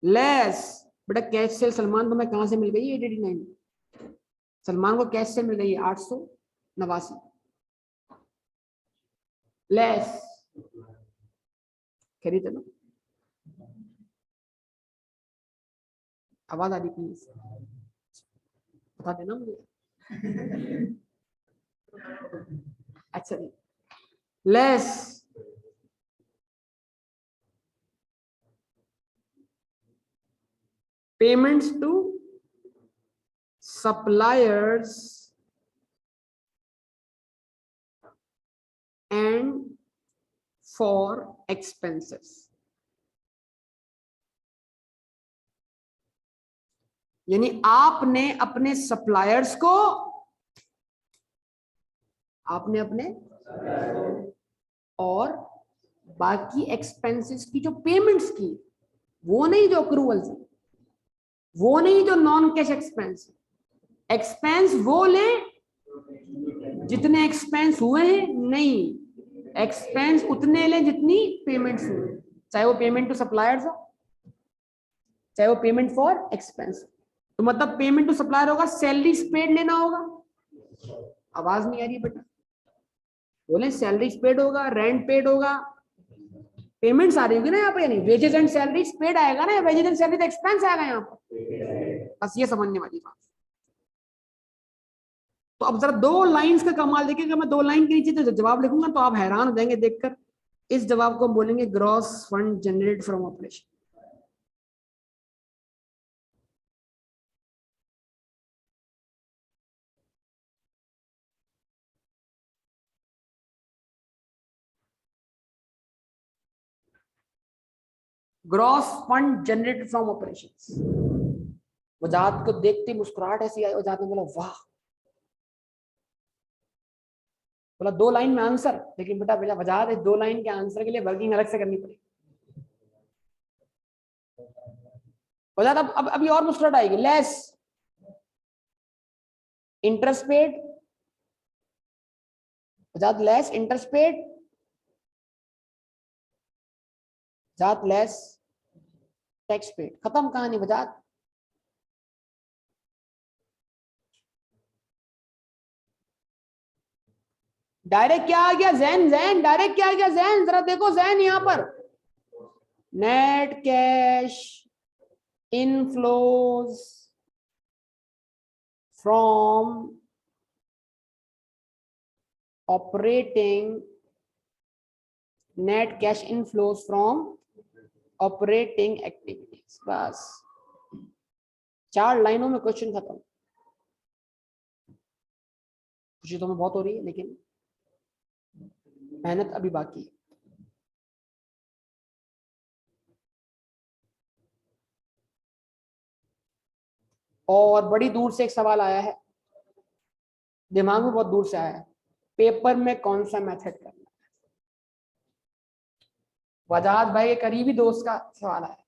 S1: लेस बेटा कैश सेल सलमान तुम्हें कहां से मिल गई है 889? सलमान को कैश से मिल गई है 889, लेस खरीद लो। आवाज आ रही प्लीज, बता देना मुझे। अच्छा जी, less payments to suppliers and for expenses। यानी आपने अपने सप्लायर्स को, आपने अपने और बाकी एक्सपेंसेस की जो पेमेंट्स की, वो नहीं जो अक्रूवल्स, वो नहीं जो नॉन कैश एक्सपेंस। एक्सपेंस वो ले जितने एक्सपेंस हुए हैं, नहीं एक्सपेंस उतने ले जितनी पेमेंट्स हुए, चाहे वो पेमेंट टू सप्लायर्स हो, चाहे वो पेमेंट फॉर एक्सपेंस। तो मतलब पेमेंट टू सप्लायर होगा, सैलरी पेड लेना होगा। आवाज नहीं आ रही बेटा, बोले सैलरी पेड होगा, रेंट पेड होगा, पेमेंट्स आ रही होगी ना यहाँ पे, यानी वेजेस एंड सैलरीज पेड आएगा ना, वेजेस एंड सैलरी एक्सपेंस आएगा यहाँ पर, बस ये समझने वाली बात। तो अब जरा दो लाइंस का कमाल देखिए, अगर मैं दो लाइन के नीचे जो जवाब लिखूंगा तो आप हैरान हो जाएंगे देखकर। इस जवाब को बोलेंगे gross fund generate from operation. Gross fund generate from operation. वजाहत को देखते ही मुस्कुराहट ऐसी आई, वजाहत ने बोला वाह, बोला दो लाइन में आंसर, लेकिन बेटा बेटा वजाहत इस दो लाइन के आंसर के लिए वर्किंग अलग से करनी पड़ेगी। वजाहत अब अभी और मुस्कुराहट आएगी। लेस इंटरेस्ट पेड, वजाहत लेस इंटरेस्ट पेड, वजाहत लेस टैक्स पेड। खत्म कहानी वजाहत। डायरेक्ट क्या आ गया जैन, जैन डायरेक्ट क्या आ गया जैन, जरा देखो जैन यहां पर, net cash inflows from operating net cash inflows from operating activities. बस 4 लाइनों में क्वेश्चन खत्म। खुशी तो में बहुत हो रही है लेकिन मेहनत अभी बाकी है। और बड़ी दूर से एक सवाल आया है, दिमाग में बहुत दूर से आया है, पेपर में कौन सा मेथड करना है। वजाहत भाई के करीबी दोस्त का सवाल आया।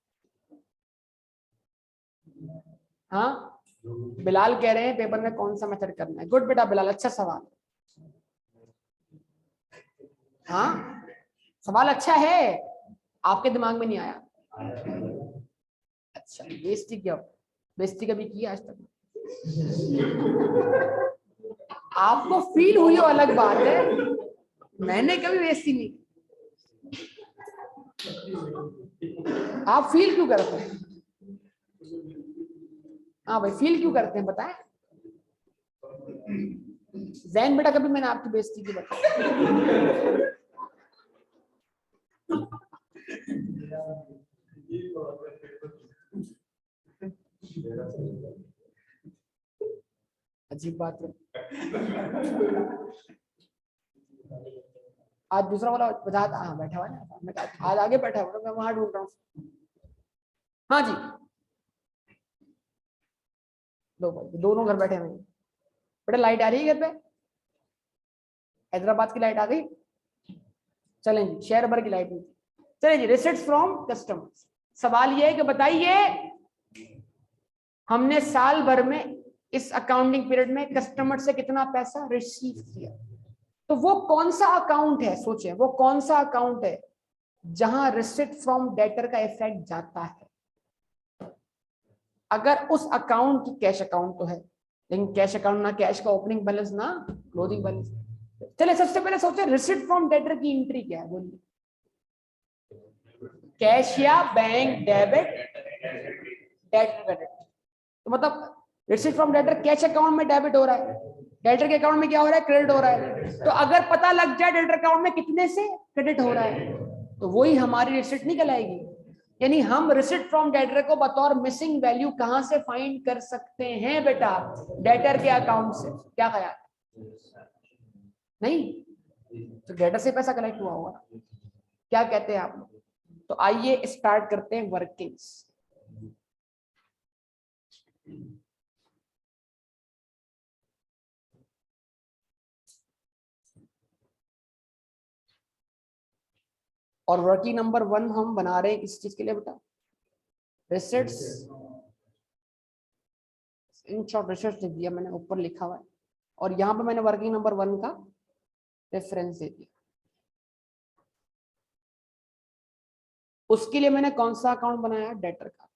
S1: हाँ, बिलाल कह रहे हैं पेपर में कौन सा मेथड करना है। गुड बेटा बिलाल, अच्छा सवाल। हाँ सवाल अच्छा है, आपके दिमाग में नहीं आया। अच्छा, बेइज्जती क्या, बेइज्जती कभी की आज तक? आपको फील हुई हो अलग बात है, मैंने कभी बेइज्जती नहीं। आप फील क्यों करते हैं? हाँ भाई, फील क्यों करते हैं बताएं। जैन बेटा, कभी मैंने आपकी बेइज्जती की बताई? अजीब बात है। आज दूसरा वाला वजाहत हाँ बैठा हुआ है ना, मैं आज आगे बैठा हुआ, मैं वहां ढूंढ रहा हूँ। हाँ जी, दो भाई दोनों घर बैठे हुए हैं। बेटा लाइट आ रही है घर पे? हैदराबाद की लाइट आ गई? चलें जी, शहर भर की लाइट नहीं। चलें जी, रिसीट्स फ्रॉम कस्टमर्स। सवाल ये है कि बताइए हमने साल भर में इस अकाउंटिंग पीरियड में कस्टमर से कितना पैसा रिसीव किया। तो वो कौन सा अकाउंट है, सोचें वो कौन सा अकाउंट है जहां रिसीट फ्रॉम डेटर का इफेक्ट जाता है। अगर उस अकाउंट की कैश अकाउंट तो है, लेकिन कैश अकाउंट ना कैश का ओपनिंग बैलेंस ना क्लोजिंग बैलेंस। चलिए सबसे पहले सोचें रिसीट फ्रॉम डेटर की एंट्री क्या है, बोलिए। कैश या बैंक डेबिट, डेटर क्रेडिट। तो मतलब receipt from debtor cash account में डेबिट हो रहा है, डेटर के अकाउंट में क्या हो रहा है, क्रेडिट हो रहा है। तो अगर पता लग जाए डेटर अकाउंट में कितने से क्रेडिट हो रहा है, तो वही हमारी रिसीट निकल आएगी। यानी हम रिसीट फ्रॉम डेटर को बतौर मिसिंग वैल्यू कहां से फाइंड कर सकते हैं बेटा? डेटर के अकाउंट से। क्या ख्याल? नहीं, तो डेटर से पैसा कलेक्ट हुआ होगा। क्या कहते हैं आप लोग? तो आइए स्टार्ट करते हैं वर्किंग्स। और वर्किंग नंबर 1 हम बना रहे हैं किस चीज के लिए बेटा? रिसीट्स। इन शॉर्ट रिसीट्स लिख दिया मैंने, ऊपर लिखा हुआ है, और यहां पे मैंने वर्किंग नंबर 1 का रेफरेंस दे दिया। उसके लिए मैंने कौन सा अकाउंट बनाया? डेटर का।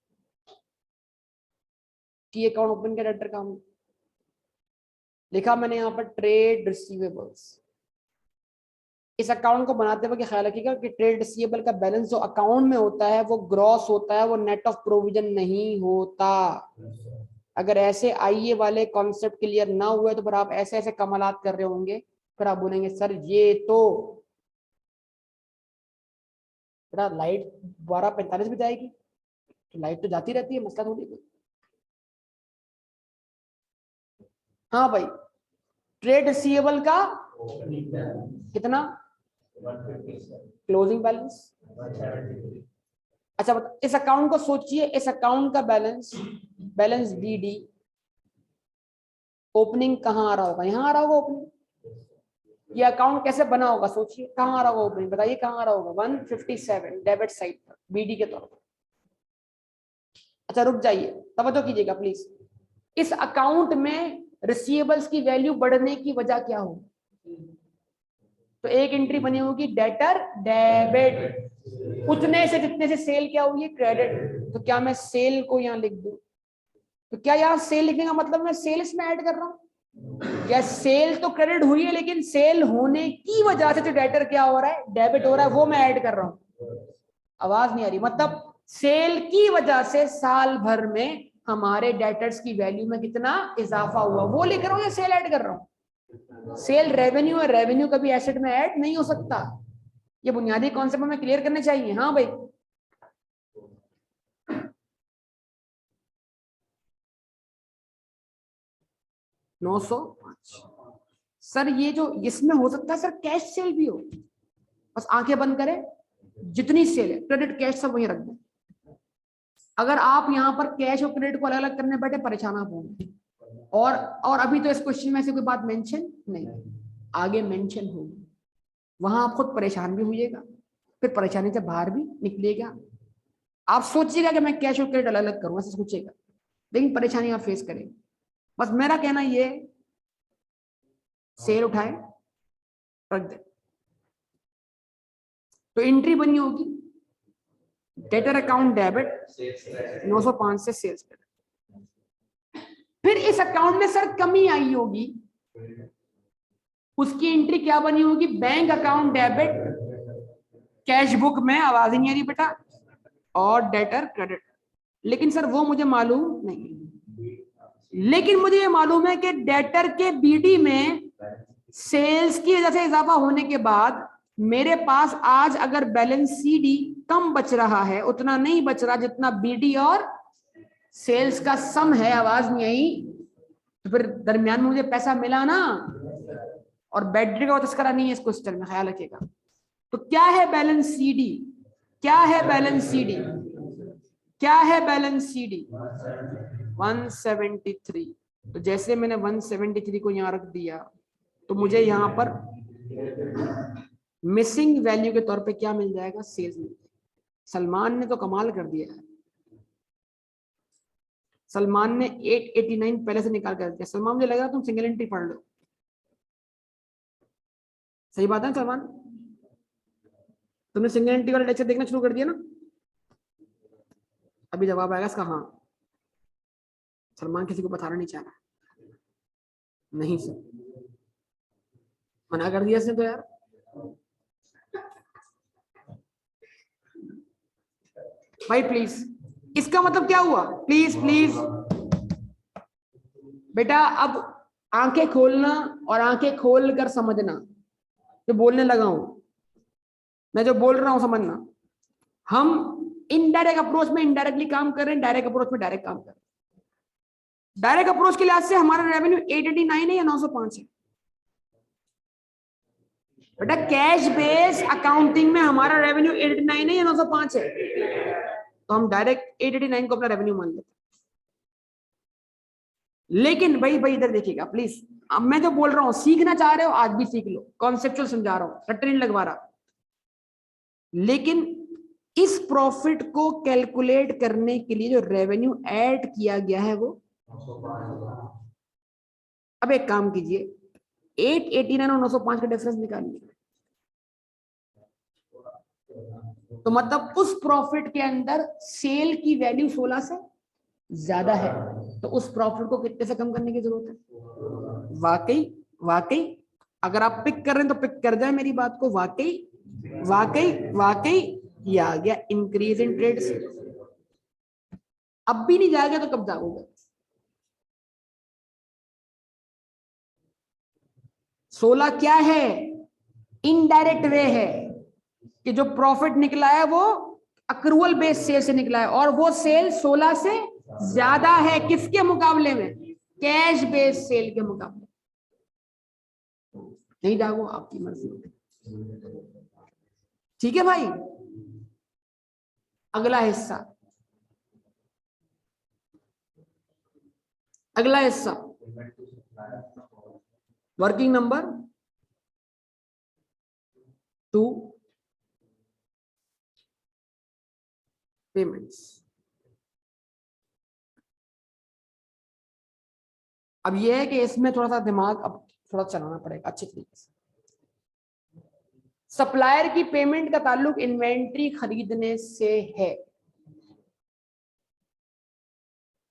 S1: की अकाउंट ओपन किया डेटर का, लिखा मैंने यहाँ पर ट्रेड रिसीवेबल्स। इस अकाउंट को बनाते वक्त ख्याल रखिएगा कि ट्रेड रिसीवेबल का बैलेंस जो अकाउंट में होता है वो ग्रॉस होता है, वो नेट ऑफ प्रोविजन नहीं होता। अगर ऐसे आईए वाले कॉन्सेप्ट क्लियर ना हुए तो फिर आप ऐसे ऐसे कमालात कर रहे होंगे, फिर आप बोलेंगे सर ये तो लाइट 12:45 में जाएगी, तो लाइट तो जाती रहती है, मसला थोड़ी। हाँ भाई, ट्रेड रिसीवेबल का कितना क्लोजिंग बैलेंस? अच्छा बता, इस अकाउंट को सोचिए, इस अकाउंट का बैलेंस बीडी, ओपनिंग कहाँ आ रहा होगा? यहाँ आ रहा होगा ओपनिंग। ये अकाउंट कैसे बना होगा सोचिए, कहाँ आ रहा होगा ओपनिंग? बताइए कहाँ आ रहा होगा? 157 डेबिट साइड पर बीडी के तौर पर। अच्छा रुक जाइए, तवज्जो कीजिएगा प्लीज। इस अकाउंट में रिसीवेबल्स की वैल्यू बढ़ने की वजह क्या होगी? तो एक एंट्री बनी होगी डेटर डेबिट, उतने से जितने से सेल क्या हुई है? क्रेडिट। तो क्या मैं सेल को यहाँ लिख दूं? तो क्या यहाँ सेल लिखने का मतलब मैं सेल्स में ऐड कर रहा हूँ? क्या सेल तो क्रेडिट हुई है, लेकिन सेल होने की वजह से जो डेटर क्या हो रहा है, डेबिट हो रहा है, वो मैं ऐड कर रहा हूँ। आवाज नहीं आ रही? मतलब सेल की वजह से साल भर में हमारे डेटर्स की वैल्यू में कितना इजाफा हुआ, वो लिख रहा हूँ या सेल ऐड कर रहा हूँ? सेल रेवेन्यू और रेवेन्यू कभी एसेट में ऐड नहीं हो सकता। ये बुनियादी कॉन्सेप्ट हमें क्लियर करने चाहिए। हाँ भाई, नौ सौ सर, ये जो इसमें हो सकता है सर कैश सेल भी हो, बस आंखें बंद करें, जितनी सेल है क्रेडिट कैश सब वहीं रख दें। अगर आप यहाँ पर कैश और क्रेडिट को अलग अलग करने बैठे परेशान आप होंगे। और अभी तो इस क्वेश्चन में से कोई बात मेंशन नहीं, आगे मेंशन होगी, वहां आप खुद परेशान भी होइएगा, फिर परेशानी से बाहर भी निकलिएगा। आप सोचिएगा कि मैं कैश और क्रेडिट अलग अलग करूंगा, ऐसा सोचिएगा, लेकिन परेशानी आप फेस करेंगे। बस मेरा कहना ये, सेल उठाए रख दे। तो एंट्री बनी होगी डेटर अकाउंट डेबिट 905 से सेल्स क्रेडिट। फिर इस अकाउंट में सर कमी आई होगी, उसकी एंट्री क्या बनी होगी, bank account debit cash book में, आवाज ही नहीं आ रही बेटा, और डेटर क्रेडिट। लेकिन सर वो मुझे मालूम नहीं, लेकिन मुझे ये मालूम है कि डेटर के बीडी में सेल्स की वजह से इजाफा होने के बाद मेरे पास आज अगर बैलेंस सीडी कम बच रहा है, उतना नहीं बच रहा जितना बीडी और सेल्स का सम है, आवाज नहीं आई, तो फिर दरमियान में मुझे पैसा मिला ना। और बैटरी का तस्करा नहीं है इस क्वेश्चन में, ख्याल रखिएगा। तो क्या है बैलेंस सीडी, क्या है बैलेंस सीडी, क्या है बैलेंस सीडी, 173। तो जैसे मैंने 173 को यहां रख दिया, तो मुझे यहां पर मिसिंग वैल्यू के तौर पे क्या मिल जाएगा, सेल्स मिल जाएगा। सलमान ने तो कमाल कर दिया है, सलमान ने 889 पहले से निकाल कर दिया। सलमान, मुझे लगा तुम सिंगल एंट्री पढ़ लो, सही बात है सलमान, तुमने सिंगल एंट्री वाला लेक्चर देखना शुरू कर दिया ना। अभी जवाब आएगा इसका हाँ। सलमान किसी को बताना नहीं चाह रहा, नहीं सर, मना कर दिया इसने तो यार। भाई प्लीज, इसका मतलब क्या हुआ, प्लीज प्लीज बेटा, अब आंखें खोलना और आंखें खोल कर समझना। जो बोलने लगा हूं मैं, जो बोल रहा हूं समझना। हम इनडायरेक्ट अप्रोच में इनडायरेक्टली काम कर रहे हैं, डायरेक्ट अप्रोच में डायरेक्ट काम कर रहे हैं। डायरेक्ट अप्रोच के लिहाज से हमारा रेवेन्यू 889 है या 905 है बेटा। कैश बेस अकाउंटिंग में हमारा रेवेन्यू 889 है या 905 है, तो हम डायरेक्ट 889 को अपना रेवेन्यू मान लेते हैं। लेकिन भाई इधर देखिएगा प्लीज, अब मैं जो बोल रहा हूं सीखना चाह रहे हो आज भी सीख लो, कॉन्सेप्चुअल समझा रहा हूं, रट्टे नहीं लगवा रहा। लेकिन इस प्रॉफिट को कैलकुलेट करने के लिए जो रेवेन्यू ऐड किया गया है वो, अब एक काम कीजिए, 889 और 905 का डिफरेंस निकालिए। तो मतलब उस प्रॉफिट के अंदर सेल की वैल्यू 16 से ज्यादा है, तो उस प्रॉफिट को कितने से कम करने की जरूरत है। वाकई अगर आप पिक कर रहे हैं तो पिक कर जाए मेरी बात को, वाकई ये आ गया इंक्रीज इन ट्रेड से। अब भी नहीं जाएगा तो कब जाओगे। 16 क्या है, इनडायरेक्ट वे है कि जो प्रॉफिट निकला है वो अक्रूवल बेस सेल से निकला है, और वो सेल 16 से ज्यादा है किसके मुकाबले में, कैश बेस सेल के मुकाबले। नहीं जाओ, आपकी मर्जी, ठीक है भाई। अगला हिस्सा, वर्किंग नंबर 2, पेमेंट्स। अब यह है कि इसमें थोड़ा सा दिमाग अब थोड़ा चलाना पड़ेगा अच्छी तरीके से। सप्लायर की पेमेंट का ताल्लुक इन्वेंट्री खरीदने से है,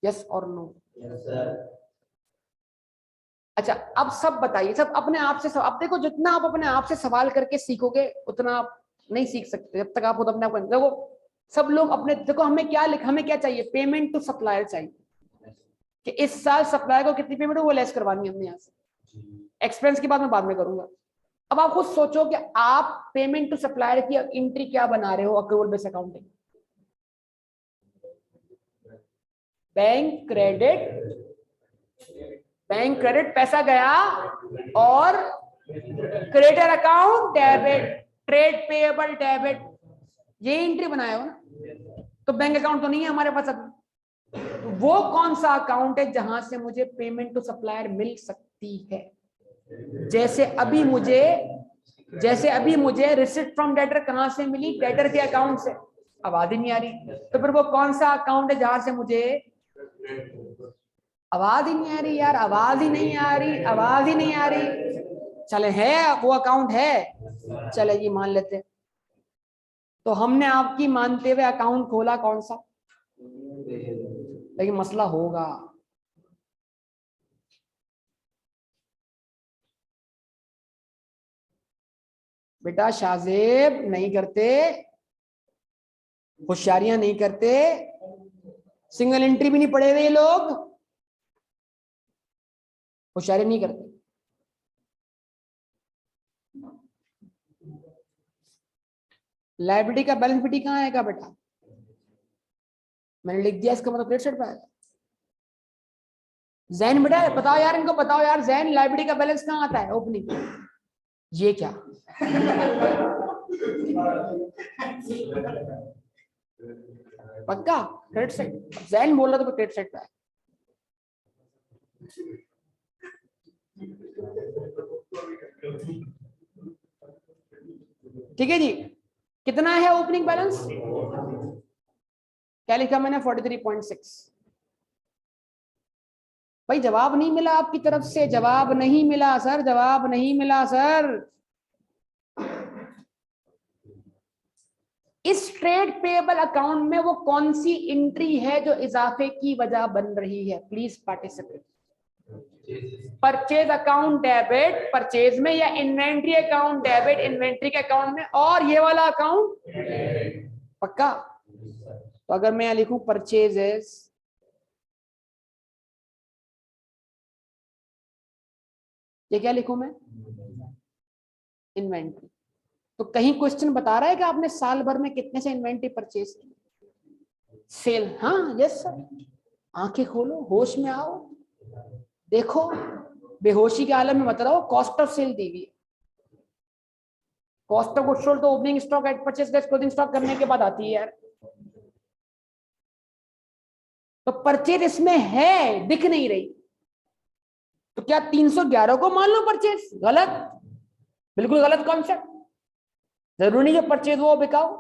S1: यस और नो? अच्छा, अब सब बताइए, सब अपने आप से, अब देखो जितना आप अपने आप से सवाल करके सीखोगे उतना आप नहीं सीख सकते जब तक आप खुद अपने आप को। देखो सब लोग अपने, देखो हमें क्या हमें क्या चाहिए, पेमेंट टू सप्लायर चाहिए कि इस साल सप्लायर को कितनी पेमेंट हो वो लेस करवानी है हमने यहाँ से। एक्सपेंस की बात मैं बाद में करूंगा। अब आप खुद सोचो कि आप पेमेंट टू सप्लायर की एंट्री क्या बना रहे हो accrual base accounting. Bank credit पैसा गया और creditor account debit, trade payable debit, ये एंट्री बनाए हो ना, तो बैंक अकाउंट तो नहीं है हमारे पास अभी। तो वो कौन सा अकाउंट है जहां से मुझे पेमेंट टू सप्लायर मिल सकती है? जैसे अभी मुझे रिसिप्ट फ्रॉम डेटर कहां से मिली? डेटर के अकाउंट से। आवाज ही नहीं आ रही। तो फिर वो कौन सा अकाउंट है जहां से मुझे, आवाज ही नहीं आ रही यार, आवाज ही नहीं आ रही। चले है वो अकाउंट है, चले जी मान लेते। तो हमने आपकी मानते हुए अकाउंट खोला कौन सा, लेकिन मसला होगा। बेटा शाहजेब नहीं करते, होशियारियां नहीं करते, सिंगल एंट्री भी नहीं पढ़े हुए ये लोग, होशियारी नहीं करते। लाइब्रेरी का बैलेंस शीट कहाँ आएगा बेटा? मैंने लिख दिया, इसका मतलब क्रेडिट साइड पे आएगा। जैन बेटा बताओ यार, इनको बताओ यार, जैन लाइब्रेरी का बैलेंस कहाँ आता है? ओपनिंग। ये क्या पक्का क्रेडिट साइड? जैन बोल रहा तो क्रेडिट साइड पे है। ठीक है जी, कितना है ओपनिंग बैलेंस? क्या लिखा मैंने? 43.6। भाई जवाब नहीं मिला आपकी तरफ से, जवाब नहीं मिला सर, जवाब नहीं मिला सर। इस ट्रेड पेएबल अकाउंट में वो कौन सी एंट्री है जो इजाफे की वजह बन रही है? Please participate. Purchase account debit purchase में, या इन्वेंट्री अकाउंट डेबिट इन्वेंट्री के अकाउंट में, और ये वाला अकाउंट पक्का? तो अगर मैं यहां लिखूं परचेजेस, ये क्या लिखूं मैं? इन्वेंट्री। तो कहीं क्वेश्चन बता रहा है कि आपने साल भर में कितने से इन्वेंट्री परचेज की? सेल, हाँ यस सर। आंखें खोलो, होश में आओ, देखो, बेहोशी के आलम में मत रहो। कॉस्ट ऑफ सेल दी हुई है। कॉस्ट ऑफ गुड्स सोल्ड तो opening stock at purchase less closing stock करने के बाद आती है यार। तो परचेज इसमें है, दिख नहीं रही, तो क्या 311 को मान लो परचेज? गलत, बिल्कुल गलत कॉन्सेप्ट। जरूरी नहीं जो परचेज वो बिकाओ।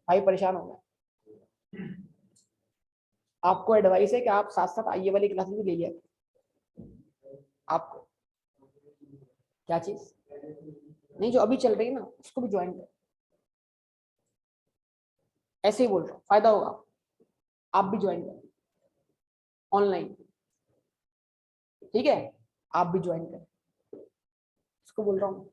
S1: भाई परेशान हो गए। आपको एडवाइस है कि आप साथ साथ आइए वाली क्लासेस भी ले लिया। आपको क्या चीज नहीं, जो अभी चल रही है ना उसको भी ज्वाइन करें। ऐसे ही बोल रहा हूँ, फायदा होगा, आप भी ज्वाइन करें ऑनलाइन। ठीक है, आप भी ज्वाइन करें, इसको बोल रहा हूँ।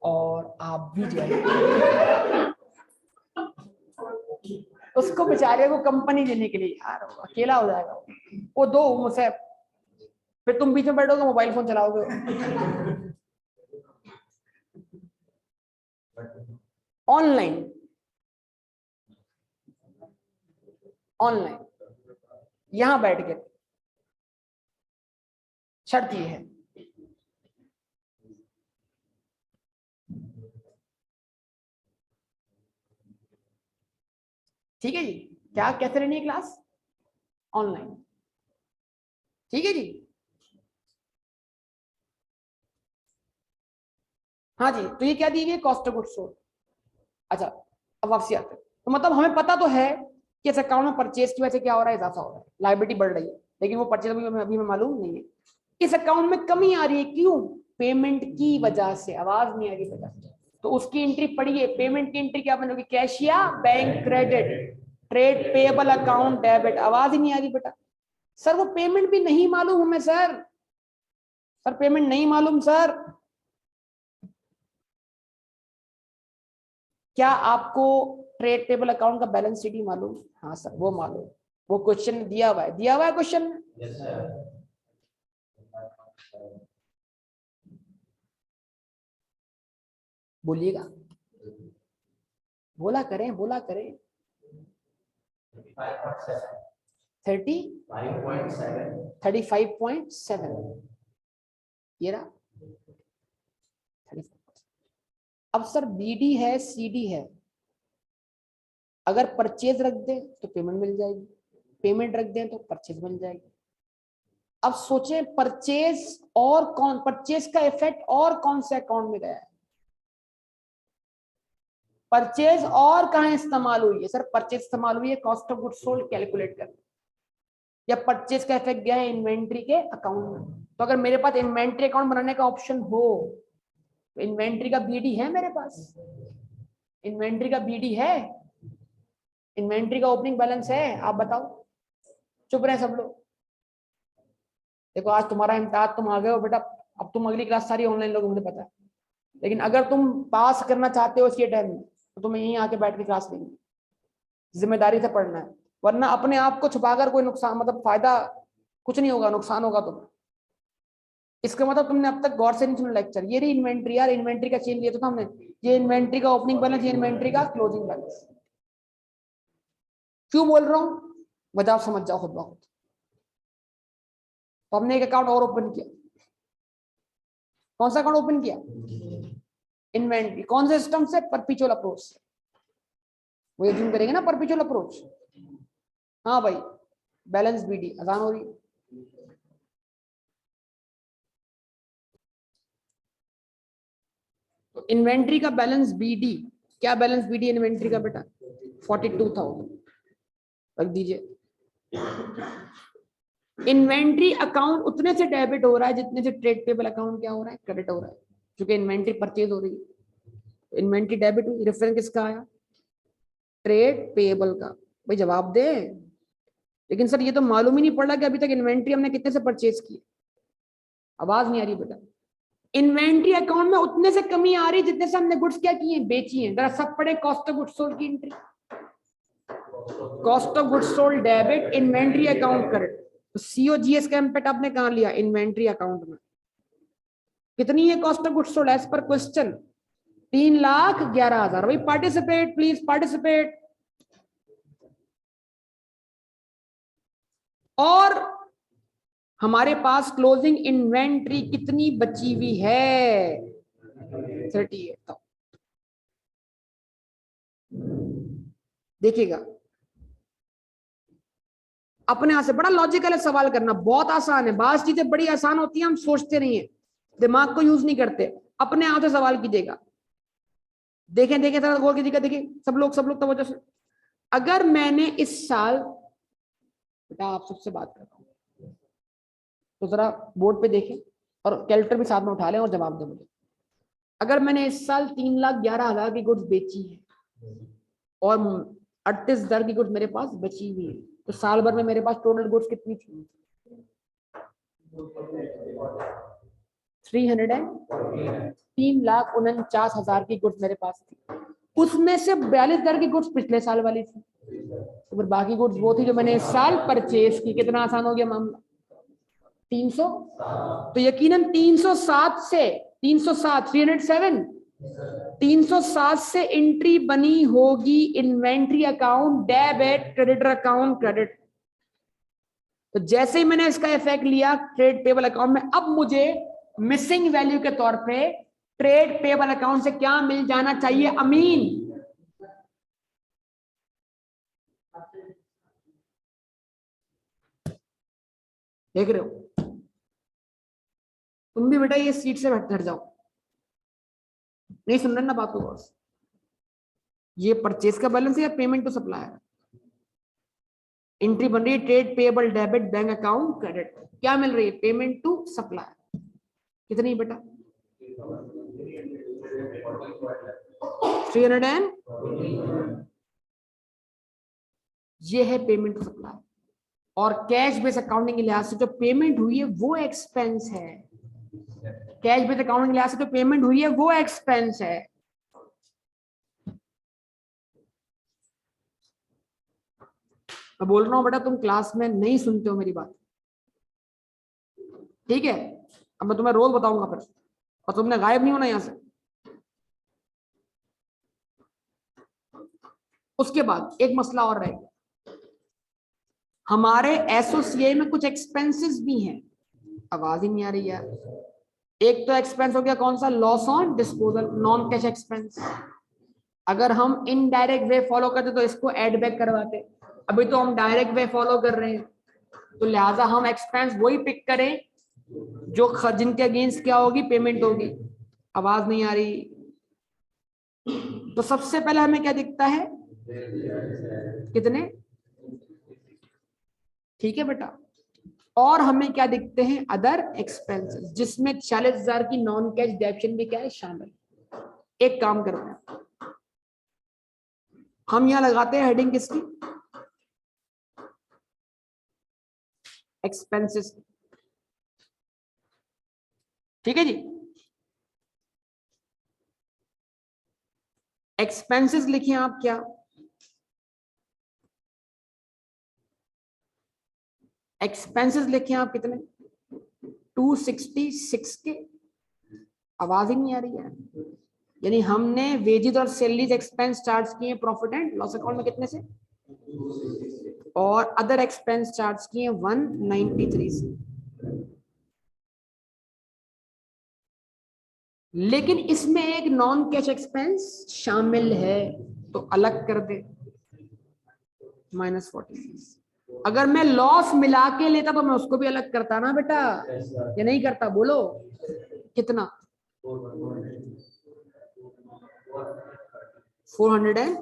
S1: और आप भी ज्वाइन करें उसको, बेचारे को कंपनी देने के लिए। यार अकेला हो जाएगा वो। दो मुझसे, फिर तुम बीच में बैठोगे मोबाइल फोन चलाओगे। ऑनलाइन, ऑनलाइन यहां बैठ के। शर्त ये है, ठीक है जी? क्या कैसे रहनी है क्लास? ऑनलाइन। ठीक है जी? हाँ जी, तो ये क्या दी गई? Cost of goods sold. अच्छा, अब वापसी आते हैं। तो मतलब हमें पता तो है कि इस अकाउंट में परचेज की वजह से क्या हो रहा है? इजाफा हो रहा है, लायबिलिटी बढ़ रही है, लेकिन वो परचेज अभी हमें मालूम नहीं है। इस अकाउंट में कमी आ रही है, क्यों? पेमेंट की वजह से। आवाज नहीं आ रही बेटा, तो उसकी एंट्री पढ़िए। पेमेंट की एंट्री क्या बनेगी? कैश या bank credit, trade payable account debit. आवाज ही नहीं आ रही बेटा। सर वो पेमेंट भी नहीं मालूम हमें सर, सर पेमेंट नहीं मालूम सर। क्या आपको ट्रेड पेबल अकाउंट का बैलेंस शीट ही मालूम? हाँ सर वो मालूम, वो क्वेश्चन दिया हुआ है क्वेश्चन में। बोलिएगा, बोला करें 35.7 ये रहा 35। अब सर बीडी है सीडी है, अगर परचेज रख दें तो पेमेंट मिल जाएगी, पेमेंट रख दें तो परचेज मिल जाएगी। अब सोचें परचेज और कौन, परचेज का इफेक्ट और कौन से अकाउंट में गया है? परचेज और कहां इस्तेमाल हुई है? सर परचेज इस्तेमाल हुई है cost of goods sold calculate करने, या परचेज का इफेक्ट गया है इन्वेंट्री के अकाउंट में। तो अगर मेरे पास इन्वेंट्री अकाउंट बनाने का ऑप्शन हो तो इन्वेंट्री का बीडी है मेरे पास, इन्वेंट्री का बीडी है, इन्वेंट्री का ओपनिंग बैलेंस है, आप बताओ। चुप रहे सब लोग। देखो आज तुम्हारा इम्तिहान, तुम आ गए हो बेटा, अब तुम अगली क्लास सारी ऑनलाइन लोगे मुझे पता है, लेकिन अगर तुम पास करना चाहते हो इसके टाइम में तो तुम्हें यहीं आके बैठ के क्लास लेंगे, जिम्मेदारी से पढ़ना है, वरना अपने आप को छुपाकर कोई नुकसान, मतलब फायदा कुछ नहीं होगा, नुकसान होगा तुम्हें। इसका मतलब तुमने अब तक गौर से नहीं सुना लेक्चर। ये रही इन्वेंट्री, यार इन्वेंट्री का चेन लिया था हमने, ये इन्वेंट्री का ओपनिंग बैलेंस, ये इन्वेंट्री का क्लोजिंग बैलेंस। क्यों बोल रहा हूं वजह समझ जाओ खुद ब खुद। तो हमने एक अकाउंट और ओपन किया, कौन सा अकाउंट ओपन किया? इन्वेंट्री। कौन से सिस्टम से? परपेचुअल अप्रोच से। वो यूज करेंगे ना परपेचुअल अप्रोच। हाँ भाई, बैलेंस बीडी आसान हो रही। तो इन्वेंट्री का बैलेंस बीडी, क्या बैलेंस बीडी इन्वेंट्री का बेटा? 42,000 रख दीजिए। इन्वेंट्री अकाउंट उतने से डेबिट हो रहा है जितने से ट्रेड पेबल अकाउंट क्या हो रहा है? क्रेडिट हो रहा है, क्योंकि इन्वेंट्री परचेज हो रही है। इन्वेंट्री डेबिट हुई, रेफरेंस किसका आया? ट्रेड पेबल का। भाई जवाब दे। लेकिन सर ये तो मालूम ही नहीं पड़ रहा कि अभी तक इन्वेंट्री हमने कितने से परचेज की। आवाज नहीं आ रही बेटा। इन्वेंट्री अकाउंट में उतने से कमी आ रही जितने से हमने गुड्स क्या किए? बेची हैं। जरा सब पढ़े कॉस्ट ऑफ गुड्स सोल्ड की entry. Cost of goods sold debit, inventory account credit. तो सीओजीएस का इम्पैक्ट आपने कहां लिया? इन्वेंट्री अकाउंट में। कितनी है cost of goods sold as पर क्वेश्चन? 3,11,000। भाई पार्टिसिपेट प्लीज, पार्टिसिपेट। और हमारे पास क्लोजिंग इन्वेंट्री कितनी बची हुई है? 38। देखिएगा अपने यहां से बड़ा लॉजिकल है सवाल करना, बहुत आसान है। बात चीजें बड़ी आसान होती है, हम सोचते नहीं है, दिमाग को यूज नहीं करते। अपने आप से सवाल कीजिएगा। देखें देखें थोड़ा गौर कीजिएगा, देखिए सब लोग तवज्जो से। अगर मैंने इस साल, बेटा आप सबसे बात कर रहा हूं तो जरा बोर्ड पे देखें और कैलकुलेटर भी साथ में उठा लें और जवाब दें मुझे। अगर मैंने इस साल 3,11,000 की गुड्स बेची है और 38,000 की गुड्स मेरे पास बची हुई है, तो साल भर में मेरे पास टोटल गुड्स कितनी थी? 3,49,000 की गुड्स मेरे पास थी। उसमें से 42,000 की गुड्स पिछले साल वाली थी, तो फिर बाकी गुड्स वो थी जो मैंने इस साल परचेज की। कितना आसान हो गया मामला? 300। तो यकीनन 307 से 307 307 307 से एंट्री बनी होगी inventory account debit, creditor account credit. तो जैसे ही मैंने इसका इफेक्ट लिया ट्रेड पेबल अकाउंट में, अब मुझे मिसिंग वैल्यू के तौर पे ट्रेड पेबल अकाउंट से क्या मिल जाना चाहिए? अमीन, देख रहे हो? तुम भी बेटा ये सीट से हट जाओ, नहीं सुन रहे ना बात को बॉस। ये परचेज का बैलेंस है या पेमेंट टू सप्लायर? एंट्री बन रही है trade payable debit bank account credit, क्या मिल रही है? Payment to supplier. कितनी बेटा? 300। ये है पेमेंट टू सप्लायर। और कैश बेस अकाउंटिंग के लिहाज से जो पेमेंट हुई है वो एक्सपेंस है। कैश बेस अकाउंटिंग के लिहाज से जो पेमेंट हुई है वो एक्सपेंस है। मैं बोल रहा हूँ बेटा, तुम क्लास में नहीं सुनते हो मेरी बात, ठीक है? अब मैं तुम्हें रोज बताऊंगा फिर, और तुमने गायब नहीं होना यहां से। उसके बाद एक मसला और रहेगा, हमारे एसोसिएट में कुछ एक्सपेंसेस भी हैं। आवाज ही नहीं आ रही यार। एक तो एक्सपेंस हो गया कौन सा, loss on disposal, non cash expense. अगर हम इनडायरेक्ट वे फॉलो करते तो इसको एड बैक करवाते, अभी तो हम डायरेक्ट वे फॉलो कर रहे हैं, तो लिहाजा हम एक्सपेंस वही पिक करें जो जिनके अगेंस्ट क्या होगी, पेमेंट होगी। आवाज नहीं आ रही। तो सबसे पहले हमें क्या दिखता है, कितने, ठीक है बेटा। और हमें क्या दिखते हैं, अदर एक्सपेंसेस, जिसमें 40,000 की नॉन कैश डेबिशन भी क्या है, शामिल। एक काम करते हैं, हम यहां लगाते हैं हेडिंग किसकी, एक्सपेंसेस, ठीक है जी। एक्सपेंसेस लिखिए आप, क्या एक्सपेंसेस लिखिए आप, कितने, 266 के। आवाज ही नहीं आ रही है। यानी हमने वेजेस और सैलरीज एक्सपेंस चार्ज किए प्रॉफिट एंड लॉस अकाउंट में कितने से, और अदर एक्सपेंस चार्ज किए 193 से। लेकिन इसमें एक नॉन कैश एक्सपेंस शामिल है, तो अलग कर दे, -40। अगर मैं लॉस मिला के लेता तो मैं उसको भी अलग करता ना बेटा, या नहीं करता, बोलो कितना, 400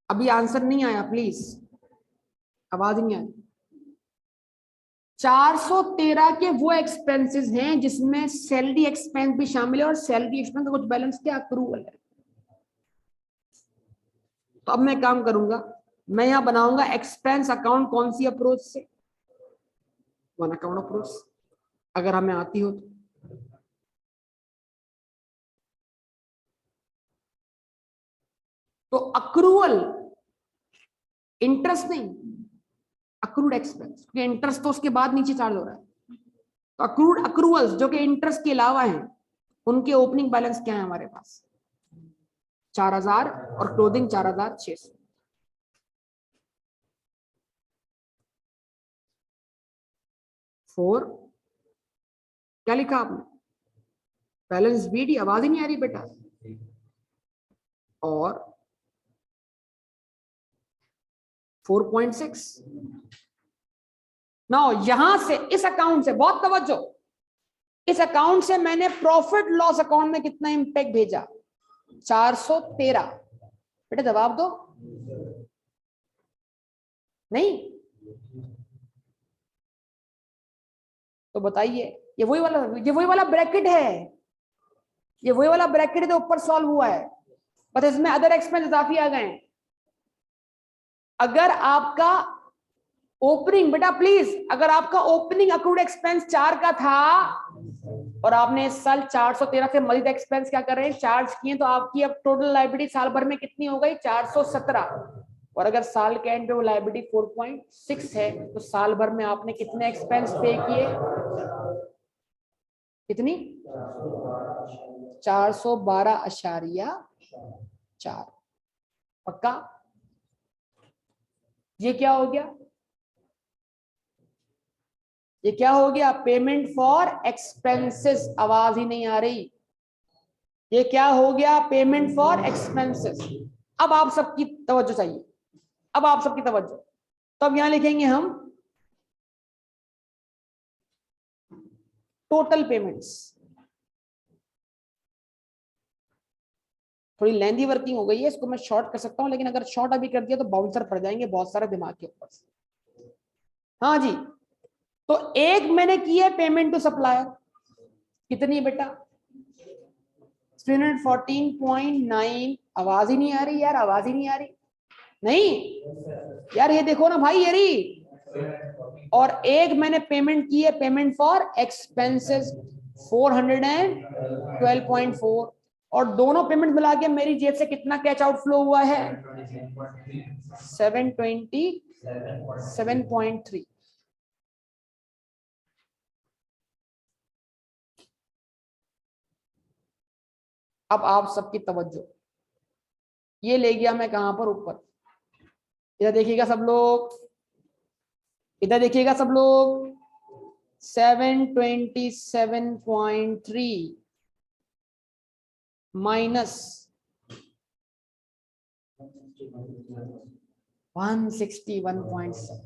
S1: अभी आंसर नहीं आया प्लीज, आवाज नहीं आई। 413 के वो एक्सपेंसेस हैं जिसमें सैलरी एक्सपेंस भी शामिल है, और सैलरी एक्सपेंस का कुछ बैलेंस क्या, अक्रूवल है। तो अब मैं काम करूंगा, मैं यहां बनाऊंगा एक्सपेंस अकाउंट, कौन सी अप्रोच से, वन अकाउंट अप्रोच, अगर हमें आती हो तो अक्रूवल, इंटरेस्ट नहीं, अक्रूड एक्सपेंस, क्योंकि इंटरेस्ट तो उसके बाद नीचे चार्ज हो रहा है। तो अक्रूड अक्रूवल्स जो कि इंटरेस्ट के अलावा हैं, उनके ओपनिंग बैलेंस क्या है हमारे पास, 4,000, और क्लोजिंग 4,600। फोर, क्या लिखा आपने, बैलेंस बीडी, आवाज ही नहीं आ रही बेटा, और 4.6। ना यहां से, इस अकाउंट से, बहुत तवज्जो, इस अकाउंट से मैंने प्रॉफिट लॉस अकाउंट में कितना इंपैक्ट भेजा, 413। बेटा जवाब दो, नहीं तो बताइए। ये वही वाला ब्रैकेट है, ये वही वाला ब्रैकेट है जो ऊपर सॉल्व हुआ है, बस इसमें अदर एक्सपेंस इजाफी आ गए। अगर आपका ओपनिंग, बेटा प्लीज, अगर आपका ओपनिंग अक्रूड एक्सपेंस 4 का था और आपने इस साल 413 से मजीद एक्सपेंस क्या कर रहे हैं, चार्ज किए, तो आपकी अब टोटल लायबिलिटी साल भर में कितनी हो गई, 417। और अगर साल के एंड पे वो लायबिलिटी 4.6 है, तो साल भर में आपने कितने एक्सपेंस पे किए, कितनी, 412.4। पक्का? ये क्या हो गया, ये क्या हो गया, पेमेंट फॉर एक्सपेंसेस। आवाज ही नहीं आ रही। ये क्या हो गया, पेमेंट फॉर एक्सपेंसेस। अब आप सबकी तवज्जो चाहिए, अब आप सबकी तवज्जो। तब यहां लिखेंगे हम टोटल पेमेंट्स। थोड़ी लेंथी वर्किंग हो गई है, इसको मैं शॉर्ट कर सकता हूं, लेकिन अगर शॉर्ट अभी कर दिया तो बाउंसर पड़ जाएंगे बहुत सारे दिमाग के ऊपर से। हाँ जी, तो एक मैंने की है पेमेंट टू सप्लायर, कितनी बेटा, 314.9। आवाज ही नहीं आ रही यार, आवाज ही नहीं आ रही, नहीं यार, ये देखो ना भाई, ये रही। और एक मैंने पेमेंट की है पेमेंट फॉर एक्सपेंसेस, 412.4। और दोनों पेमेंट मिला के मेरी जेब से कितना कैश आउटफ्लो हुआ है? 727.3। अब आप सबकी तवज्जो, ये ले गया मैं कहां पर? ऊपर। इधर देखिएगा सब लोग, इधर देखिएगा सब लोग। 727.3 माइनस 161.7,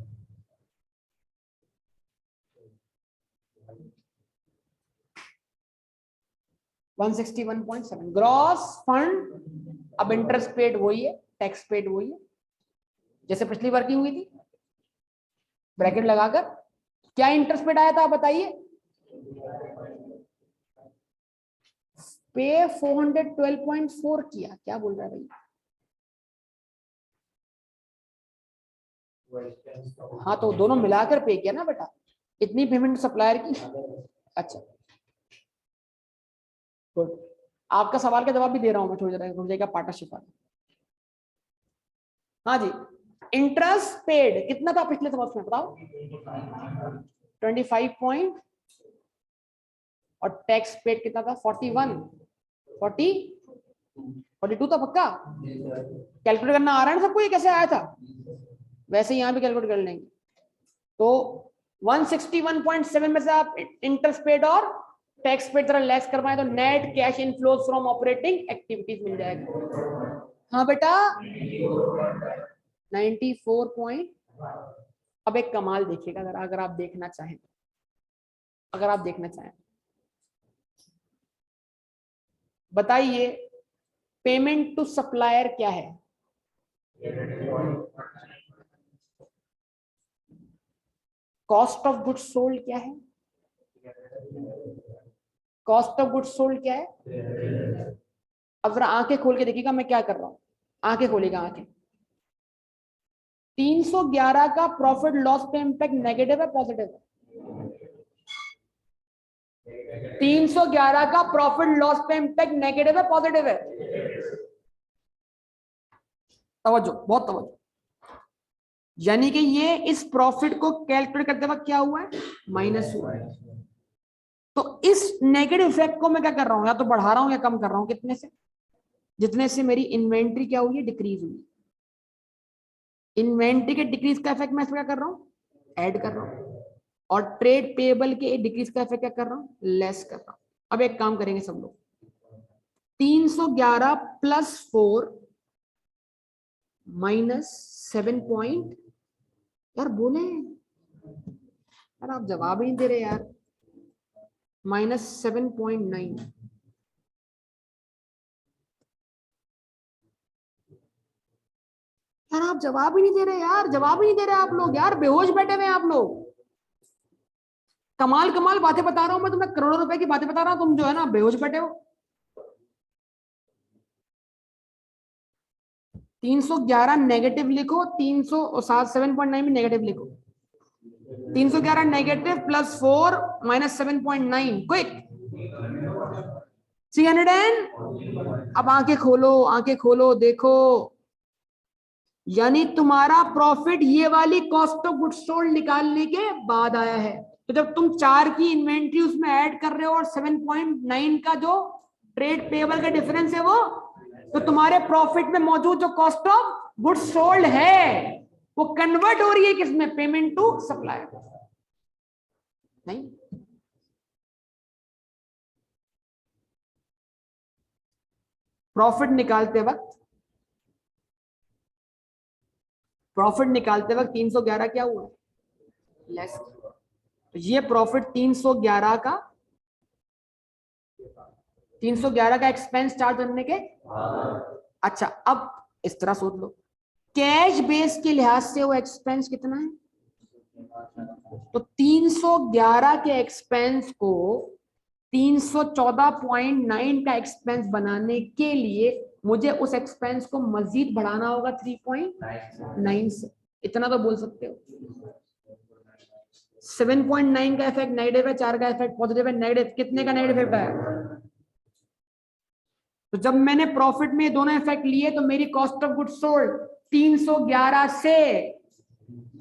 S1: 161.7 ग्रॉस फंड। अब इंटरेस्ट पेड वही है, टैक्स पेड वही है जैसे पिछली बार की हुई थी, ब्रैकेट लगाकर। क्या इंटरेस्ट पेड आया था आप बताइए? पे 412.4 किया। क्या बोल रहा है भाई? हाँ तो दोनों मिलाकर पे किया ना बेटा, इतनी पेमेंट सप्लायर की। अच्छा गुड, आपका सवाल का जवाब भी दे रहा हूं मैं थोड़ी देर रुक जाएगा, पार्टनरशिप वाला। हाँ जी, इंटरेस्ट पेड कितना था पिछले सबक में बताओ? 25 पॉइंट, और टैक्स पेड कितना था? 42 था पक्का? कैलकुलेट करना आ रहा है ना सबको? ये कैसे आया था? वैसे यहां भी कैलकुलेट कर लेंगे। तो 161.7 में से आप इंटरेस्ट पेड और टैक्स पेड जरा लेस करवाएं तो net cash inflows from operating activities मिल जाएगा। हाँ बेटा 94 पॉइंट। अब एक कमाल देखिएगा अगर आप देखना चाहें, अगर आप देखना चाहें बताइए पेमेंट टू सप्लायर क्या है? कॉस्ट ऑफ गुड्स सोल्ड क्या है? कॉस्ट ऑफ गुड्स सोल्ड क्या है? अब जरा आंखें खोल के देखिएगा मैं क्या कर रहा हूं, आंखें खोलेगा आंखें। 311 का प्रॉफिट लॉस पे इंपैक्ट नेगेटिव है पॉजिटिव है? 311 का प्रॉफिट लॉस पे इंपैक्ट नेगेटिव है पॉजिटिव है? तवज्जो, बहुत तवज्जो। यानी कि ये इस प्रॉफिट को कैलकुलेट करते वक्त क्या हुआ है? माइनस हुआ है। तो इस नेगेटिव इफेक्ट को मैं क्या कर रहा हूं, या तो बढ़ा रहा हूं या कम कर रहा हूं। कितने से? जितने से मेरी इन्वेंट्री क्या हुई है? डिक्रीज हुई। इन्वेंट्री के डिक्रीज का इफेक्ट मैं इसमें क्या कर रहा हूं? ऐड कर रहा हूं। और ट्रेड पेएबल के डिक्रीज का इफेक्ट क्या कर रहा हूं? लेस कर रहा हूं। अब एक काम करेंगे सब लोग, 311 प्लस 4 माइनस 7 पॉइंट, यार बोले यार, आप जवाब ही नहीं दे रहे यार। -7.9। यार आप जवाब ही नहीं दे रहे यार, जवाब ही नहीं दे रहे आप लोग यार, बेहोश बैठे हुए हैं आप लोग। कमाल कमाल बातें बता रहा हूं मैं तुम्हें, करोड़ों रुपए की बातें बता रहा हूं, तुम जो है ना बेहोश बैठे हो। 311 नेगेटिव लिखो, 307.9 भी नेगेटिव लिखो। 311 नेगेटिव प्लस 4 माइनस 7.9, क्विक 300। अब आंखें खोलो, आंखें खोलो, देखो यानी तुम्हारा प्रॉफिट ये वाली कॉस्ट ऑफ गुड्स सोल्ड निकालने के बाद आया है। तो जब तुम 4 की इन्वेंट्री उसमें ऐड कर रहे हो और 7.9 का जो ट्रेड पेबल का डिफरेंस है वो, तो तुम्हारे प्रॉफिट में मौजूद जो कॉस्ट ऑफ गुड्स सोल्ड है वो कन्वर्ट हो रही है किसमें? Payment to supplier. नहीं, प्रॉफिट निकालते वक्त, प्रॉफिट निकालते वक्त 311 क्या हुआ? लेस। तो ये प्रॉफिट 311 का, 311 का एक्सपेंस चार्ज करने के। अच्छा अब इस तरह सोच लो, कैश बेस के लिहाज से वो एक्सपेंस कितना है? तो 311 के एक्सपेंस को 314.9 का एक्सपेंस बनाने के लिए मुझे उस एक्सपेंस को मजीद बढ़ाना होगा 3.9 से। इतना तो बोल सकते हो। 7.9 का इफेक्ट नेगेटिव है, 4 का इफेक्ट पॉजिटिव है। नेगेटिव कितने का नेगेटिव इफेक्ट है? तो जब मैंने प्रॉफिट में दोनों इफेक्ट लिए तो मेरी कॉस्ट ऑफ गुड्स सोल्ड 311 से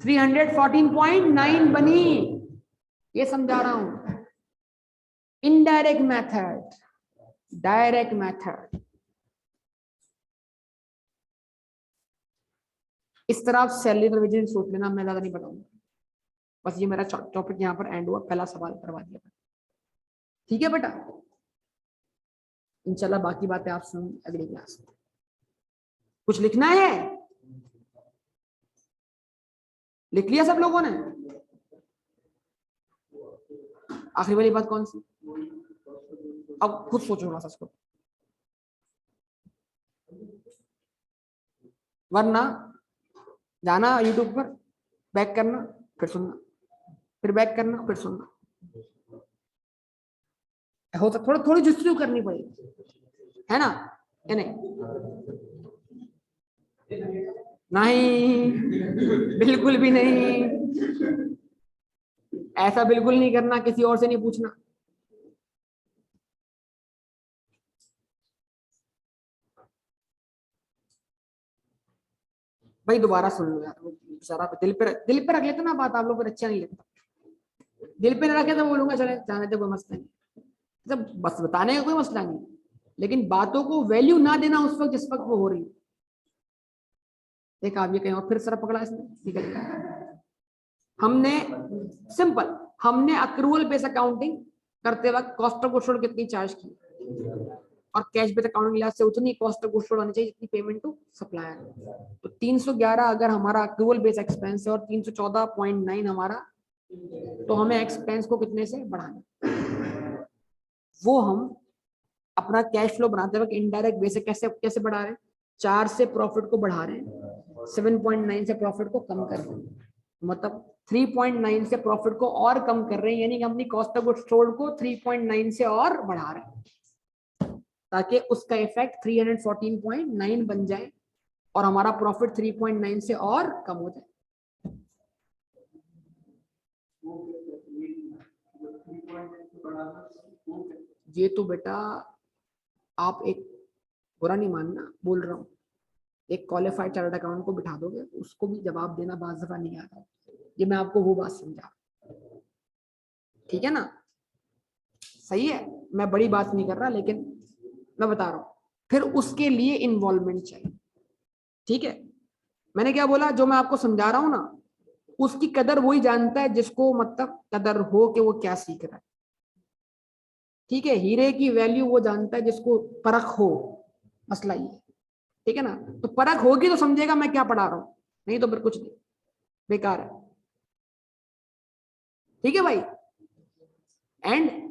S1: 314.9 बनी। ये समझा रहा हूं। इनडायरेक्ट मेथड, डायरेक्ट मेथड, इस तरह आप सैलरी रिवीजन सोच लेना, मैं ज्यादा नहीं बताऊंगा। बस ये मेरा टॉपिक यहाँ पर एंड हुआ, पहला सवाल करवा दिया। ठीक है बेटा, इंशाल्लाह बाकी बातें आप सुन अगली क्लास में। कुछ लिखना है? लिख लिया सब लोगों ने? आखिरी वाली बात कौन सी? अब खुद सोचो थोड़ा सा इसको, वरना जाना यूट्यूब पर, बैक करना, फिर सुनना, फिर बैक करना, फिर सुनना। हो सकता थोड़ा थोड़ी जुस्ती करनी पड़ेगी, है ना? या नहीं? नहीं, बिल्कुल भी नहीं। ऐसा बिल्कुल नहीं करना, किसी और से नहीं पूछना। भाई दोबारा सुन लो यार, सारा दिल पे रख लेते ना बात, आप लोग पर अच्छा नहीं लगता। दिल पे न रखे तो बोलूंगा चले जाने दे, कोई मसला नहीं, जब बस बताने का कोई मसला नहीं, लेकिन बातों को वैल्यू ना देना उस वक्त जिस वक्त वो हो रही है। एक आप ये कहीं और फिर सर पकड़ा इसने, ठीक है। हमने सिंपल, हमने अक्रूवल बेस अकाउंटिंग करते वक्त कॉस्ट ऑफ गुड्स सोल्ड कितनी चार्ज की, और कैश बेस अकाउंटिंग लिहाज से उतनी कॉस्ट ऑफ गुड्स सोल्ड होनी चाहिए जितनी पेमेंट टू सप्लायर। तो 311 अगर हमारा अक्रूवल बेस एक्सपेंस है और 314.9 हमारा, तो हमें एक्सपेंस को कितने से बढ़ाना, वो हम अपना कैश फ्लो बनाते वक्त इनडायरेक्ट बेसिक कैसे कैसे बढ़ा रहे हैं? 4 से प्रॉफिट को बढ़ा रहे हैं, 7.9 से प्रॉफिट को कम कर रहे हैं, मतलब 3.9 से प्रॉफिट को और कम कर रहे हैं, यानी कि अपनी कॉस्ट ऑफ गुड्स सोल्ड को 3.9 से और बढ़ा रहे हैं, ताकि उसका इफेक्ट 314.9 बन जाए और हमारा प्रॉफिट 3.9 से और कम हो जाए। ये तो बेटा आप एक बुरा नहीं मानना, बोल रहा हूँ, एक क्वालिफाइड चार्टर्ड अकाउंट को बिठा दोगे, उसको भी जवाब देना बाज़ दफा नहीं आता। ये मैं आपको वो बात समझा, ठीक है ना? सही है, मैं बड़ी बात नहीं कर रहा, लेकिन मैं बता रहा हूँ, फिर उसके लिए इन्वॉल्वमेंट चाहिए। ठीक है, मैंने क्या बोला, जो मैं आपको समझा रहा हूँ ना, उसकी कदर वही जानता है जिसको मतलब कदर हो कि वो क्या सीख रहा है। ठीक है, हीरे की वैल्यू वो जानता है जिसको परख हो, मसला ये, ठीक है ना? तो परख होगी तो समझेगा मैं क्या पढ़ा रहा हूं, नहीं तो फिर कुछ नहीं, बेकार है। ठीक है भाई, एंड